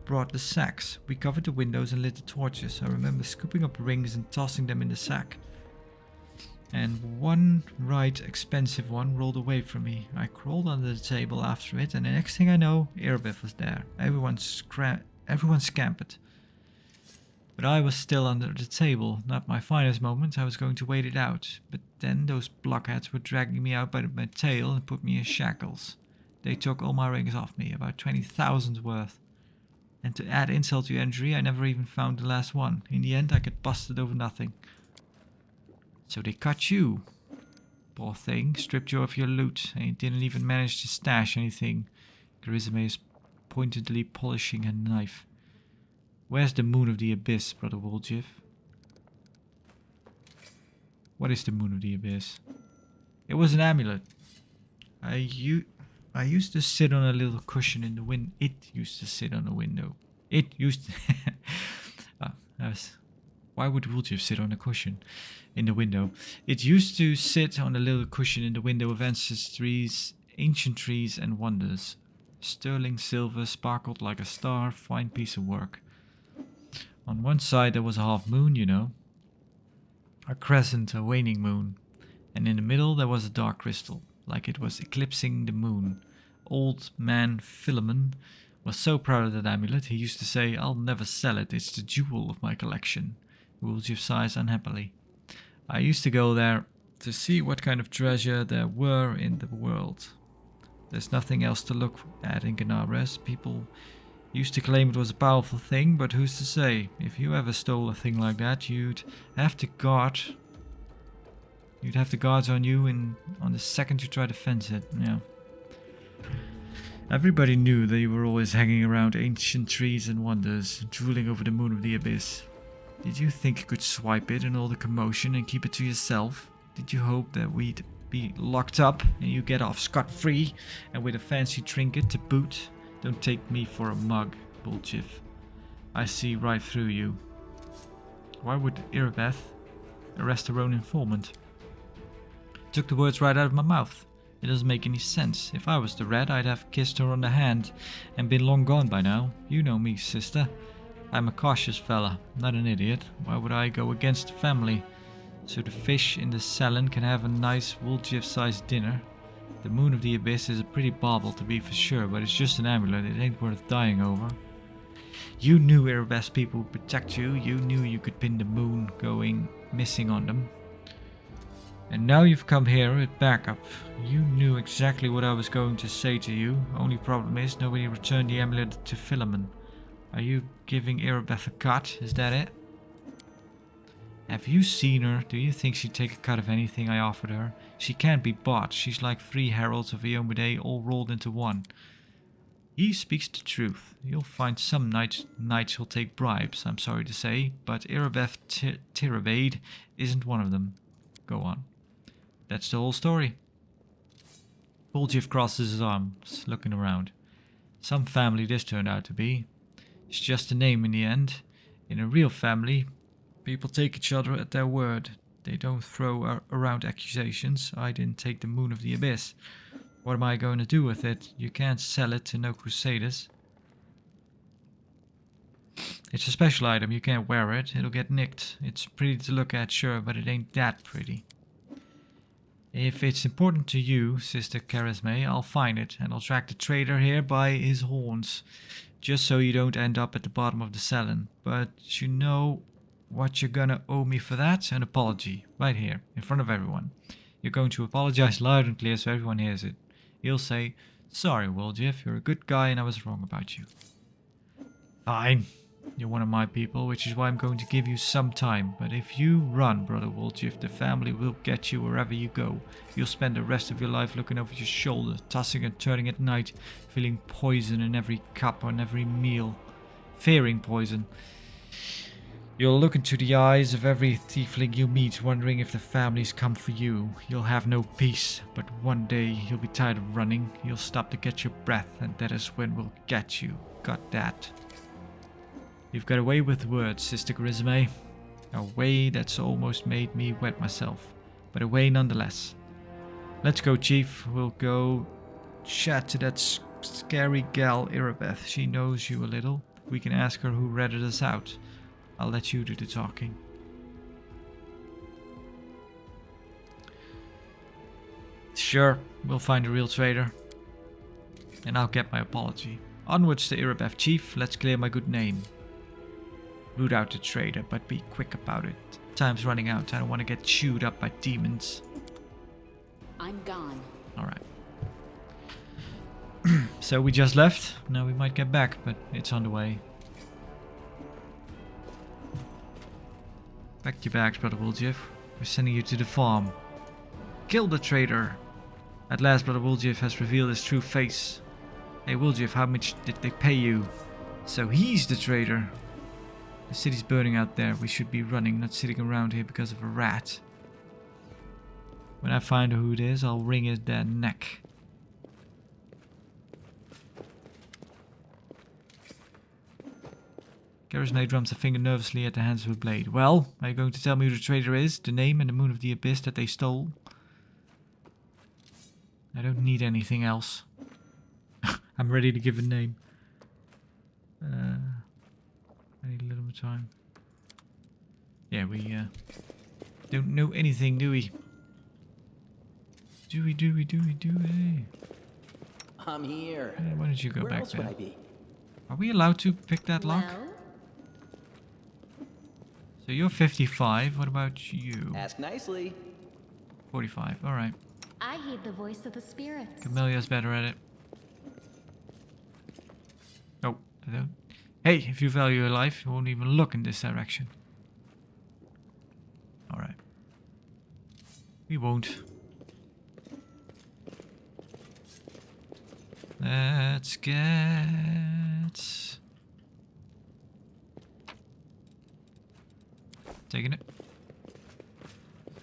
brought the sacks. We covered the windows and lit the torches. I remember scooping up rings and tossing them in the sack. And one right expensive one rolled away from me. I crawled under the table after it, and the next thing I know, Erebeth was there. Everyone scampered. But I was still under the table. Not my finest moment. I was going to wait it out. But then those blockheads were dragging me out by my tail and put me in shackles. They took all my rings off me, about 20,000 worth. And to add insult to injury, I never even found the last one. In the end, I got busted over nothing. So they cut you. Poor thing, stripped you of your loot, and you didn't even manage to stash anything. Charisma is pointedly polishing her knife. Where's the moon of the abyss, Brother Woljif? What is the moon of the abyss? It was an amulet. I used to sit on a little cushion in the wind. It used to sit on a window. It used to... Why would Woljif sit on a cushion in the window? It used to sit on a little cushion in the window of ancestries, ancient trees and wonders. Sterling silver sparkled like a star, fine piece of work. On one side there was a half moon, you know. A crescent, a waning moon. And in the middle there was a dark crystal, like it was eclipsing the moon. Old man Philemon was so proud of that amulet, he used to say, "I'll never sell it, it's the jewel of my collection." Woljif sighs unhappily. I used to go there to see what kind of treasure there were in the world. There's nothing else to look at in Ganabres. People used to claim it was a powerful thing, but who's to say? If you ever stole a thing like that, you'd have the guards on you on the second you try to fence it. Yeah. Everybody knew that you were always hanging around ancient trees and wonders, drooling over the moon of the abyss. Did you think you could swipe it in all the commotion and keep it to yourself? Did you hope that we'd be locked up and you get off scot-free and with a fancy trinket to boot? Don't take me for a mug, Woljif. I see right through you. Why would Erebeth arrest her own informant? Took the words right out of my mouth. It doesn't make any sense. If I was the rat, I'd have kissed her on the hand and been long gone by now. You know me, sister. I'm a cautious fella, not an idiot. Why would I go against the family? So the fish in the salon can have a nice Woljif-sized dinner. The moon of the abyss is a pretty bauble to be for sure, but it's just an amulet, it ain't worth dying over. You knew Erebeth's people would protect you, you knew you could pin the moon going missing on them. And now you've come here with backup. You knew exactly what I was going to say to you. Only problem is nobody returned the amulet to Philemon. Are you giving Erebeth a cut? Is that it? Have you seen her? Do you think she'd take a cut of anything I offered her? She can't be bought. She's like 3 heralds of Eomade all rolled into one. He speaks the truth. You'll find some knights who'll take bribes, I'm sorry to say, but Erebeth Tirabade isn't one of them. Go on. That's the whole story. Woljif crosses his arms, looking around. Some family this turned out to be. It's just a name in the end. In a real family, people take each other at their word. They don't throw around accusations. I didn't take the moon of the abyss. What am I going to do with it? You can't sell it to no crusaders. It's a special item. You can't wear it. It'll get nicked. It's pretty to look at, sure, but it ain't that pretty. If it's important to you, Sister Charisme, I'll find it, and I'll track the traitor here by his horns, just so you don't end up at the bottom of the salon. But you know what you're gonna owe me for that? An apology, right here, in front of everyone. You're going to apologize loud and clear so everyone hears it. You'll say, "Sorry, Woljeff, you're a good guy and I was wrong about you." Fine. You're one of my people, which is why I'm going to give you some time. But if you run, Brother Woljeff, the family will get you wherever you go. You'll spend the rest of your life looking over your shoulder, tossing and turning at night, feeling poison in every cup on every meal. Fearing poison. You'll look into the eyes of every tiefling you meet, wondering if the families come for you. You'll have no peace, but one day you'll be tired of running. You'll stop to get your breath, and that is when we'll get you. Got that? You've got a way with words, Sister Charisme. A way that's almost made me wet myself, but a way nonetheless. Let's go, Chief. We'll go chat to that scary gal Irabeth. She knows you a little. We can ask her who ratted us out. I'll let you do the talking. Sure, we'll find a real traitor. And I'll get my apology. Onwards to Irabeth, Chief. Let's clear my good name. Root out the traitor, but be quick about it. Time's running out. I don't want to get chewed up by demons. I'm gone. Alright. So we just left. Now we might get back, but it's on the way. Pack your bags, Brother Woljeff. We're sending you to the farm. Kill the traitor. At last, Brother Woljeff has revealed his true face. Hey Woljeff, how much did they pay you? So he's the traitor. The city's burning out there. We should be running, not sitting around here because of a rat. When I find who it is, I'll wring his dead neck. Charisme drums a finger nervously at the hands of a blade. Well, are you going to tell me who the traitor is? The name and the moon of the abyss that they stole? I don't need anything else. I'm ready to give a name. I need a little more time. Yeah, we don't know anything, do we? Do we? I'm here. Why don't you go Where back else there? would I be? Are we allowed to pick that lock? Well, So you're 55. What about you? Ask nicely. 45. All right. I heed the voice of the spirits. Camelia's better at it. Oh, I don't. Hey, if you value your life, you won't even look in this direction. Alright. We won't. Let's get... Taking it.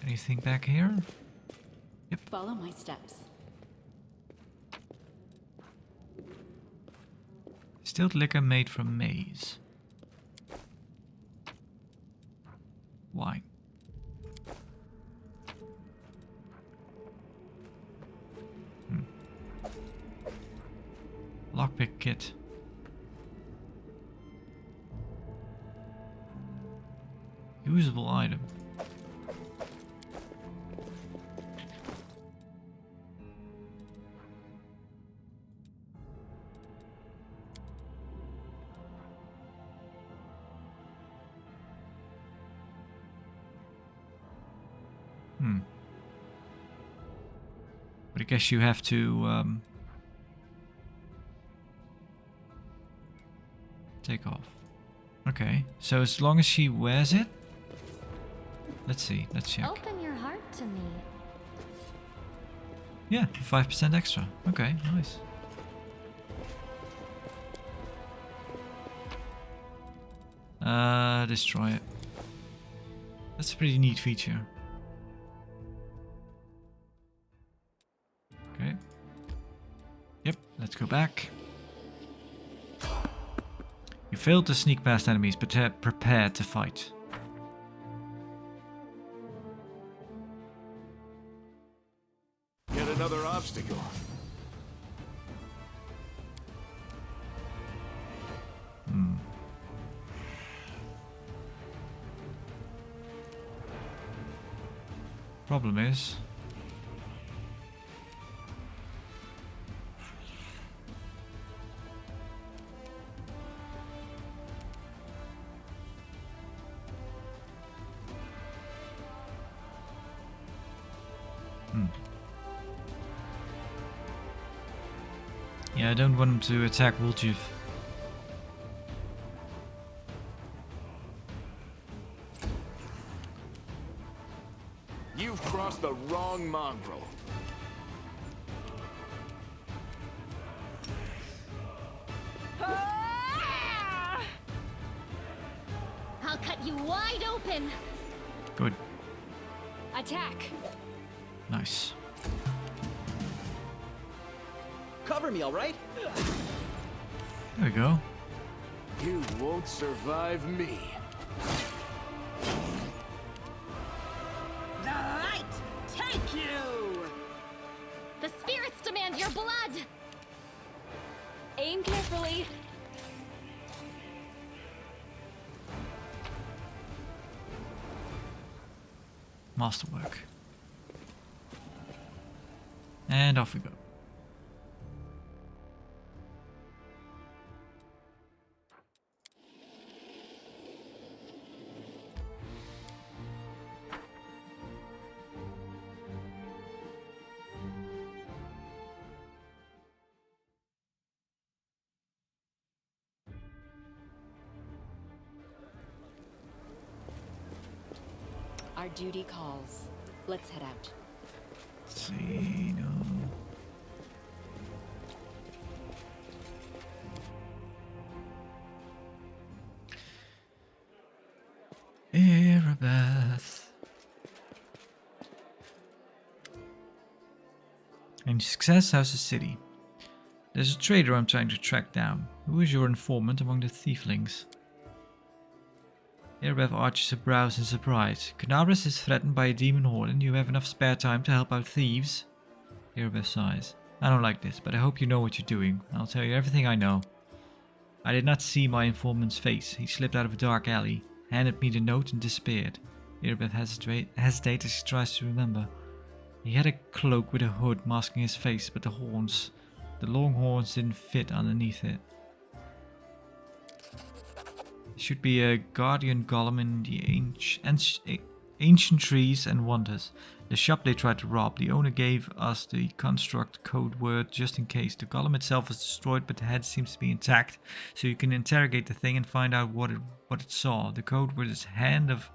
Anything back here? Follow my steps. Distilled liquor made from maize. Wine. Lockpick kit. Usable item. But I guess you have to take off. Okay, so as long as she wears it, let's see, let's check. Open your heart to me. Yeah, 5% extra. Okay, nice. Destroy it. That's a pretty neat feature. Okay. Yep, let's go back. You failed to sneak past enemies, but prepared to fight. Yet another obstacle. Problem is, Yeah, I don't want him to attack Woljif. You've crossed the wrong mongrel. I'll cut you wide open. Good. Attack. Nice. Cover me, all right? There we go. You won't survive me. The light take you! The spirits demand your blood. Aim carefully. Masterwork. And off we go. Our duty calls. Let's head out. See, no. Erebeth. Any success? How's the city? There's a trader I'm trying to track down. Who is your informant among the thieflings? Erebeth arches her brows in surprise. Canabras is threatened by a demon horde and you have enough spare time to help out thieves? Erebeth sighs. I don't like this, but I hope you know what you're doing. I'll tell you everything I know. I did not see my informant's face. He slipped out of a dark alley, handed me the note and disappeared. Erebeth hesitates as she tries to remember. He had a cloak with a hood masking his face, but the long horns didn't fit underneath it. There should be a guardian golem in the ancient trees and wonders. The shop they tried to rob, the owner gave us the construct code word just in case. The golem itself is destroyed, but the head seems to be intact, so you can interrogate the thing and find out what it saw. The code word is Hand of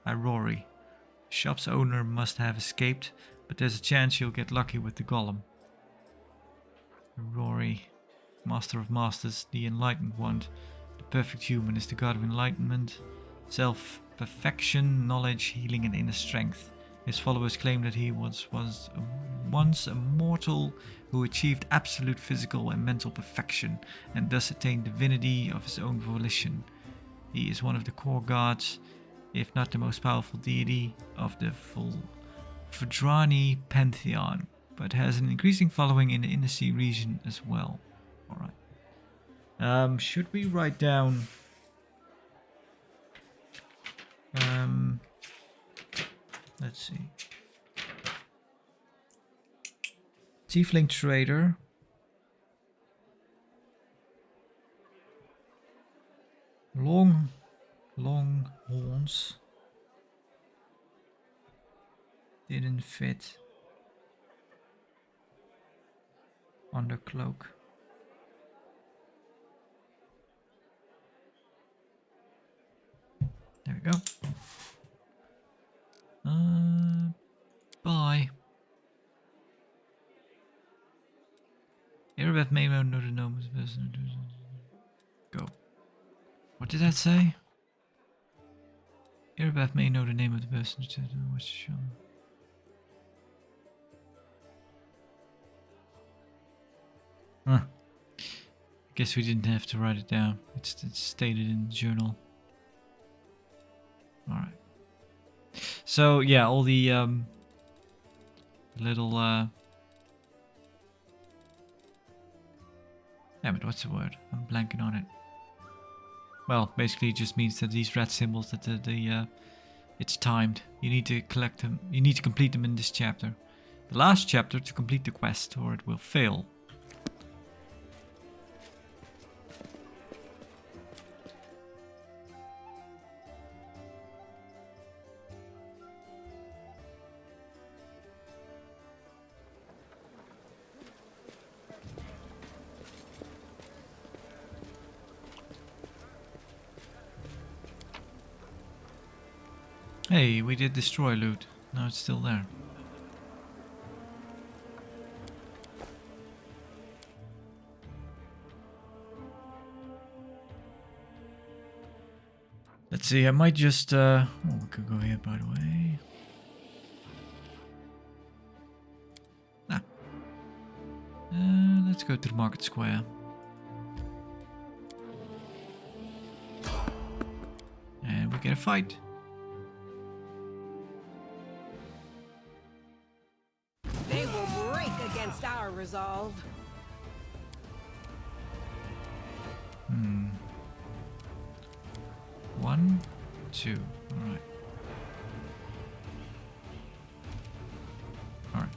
Aurori. The shop's owner must have escaped, but there's a chance you'll get lucky with the golem. Aurori, Master of Masters, the Enlightened One. The perfect human is the god of enlightenment, self-perfection, knowledge, healing and inner strength. His followers claim that he was once a mortal who achieved absolute physical and mental perfection and thus attained divinity of his own volition. He is one of the core gods, if not the most powerful deity of the full Fudrani pantheon, but has an increasing following in the inner sea region as well. Alright. Should we write down... let's see. Tiefling trader. Long horns. Didn't fit on the cloak. There we go. Bye. Erebeth may know the name of the person. Go. What did that say? Erebeth may know the name of the person to watch the show. Huh. Guess we didn't have to write it down. It's stated in the journal. Alright. So, yeah, all the little... Yeah, but what's the word? I'm blanking on it. Well, basically it just means that these red symbols, that it's timed. You need to collect them. You need to complete them in this chapter. The last chapter to complete the quest, or it will fail. Hey, we did destroy loot. Now it's still there. Let's see, I might just... oh, we could go here, by the way. Let's go to the market square. And we get a fight. They will break against our resolve. Hmm. 1, 2. Alright. Alright.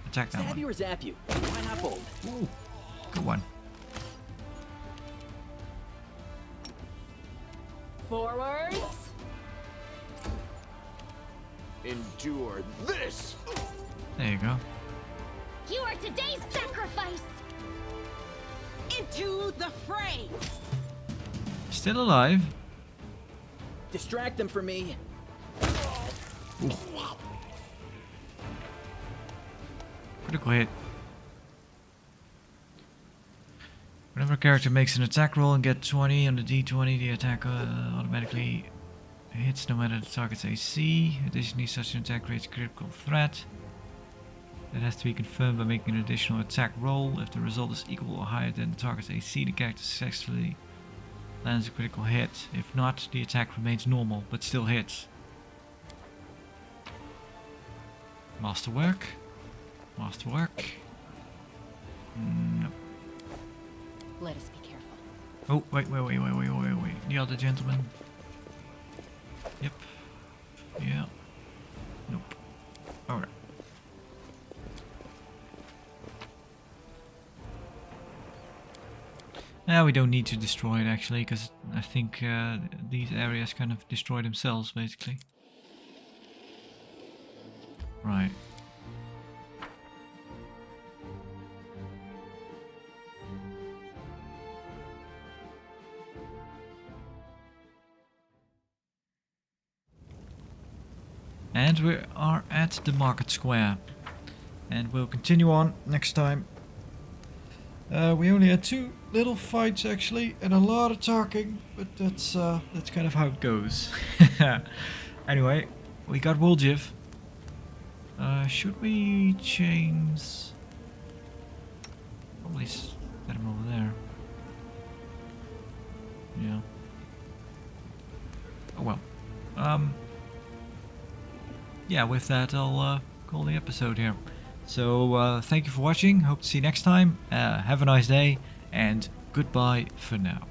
Attack that Stab one. you or zap you? Why not both? Ooh. Good one. Forwards. Endure this! There you go. You are today's sacrifice! Into the fray. Still alive. Distract them from me. Critical hit. Whenever a character makes an attack roll and gets 20 on the d20, the attack automatically hits no matter the target's AC. Additionally, such an attack creates a critical threat. That has to be confirmed by making an additional attack roll. If the result is equal or higher than the target's AC, the character successfully lands a critical hit. If not, the attack remains normal, but still hits. Masterwork. Masterwork. Nope. Let us be careful. Oh, wait. The other gentleman. Yep. Yeah. Nope. Alright. Now we don't need to destroy it actually, because I think these areas kind of destroy themselves basically. Right. And we are at the market square. And we'll continue on next time. We only had 2 little fights actually, and a lot of talking, but that's kind of how it goes. Anyway, we got Wolgiv. Should we change? Probably set him over there. Yeah. Oh well. Yeah, with that I'll call the episode here. So thank you for watching, hope to see you next time, have a nice day, and goodbye for now.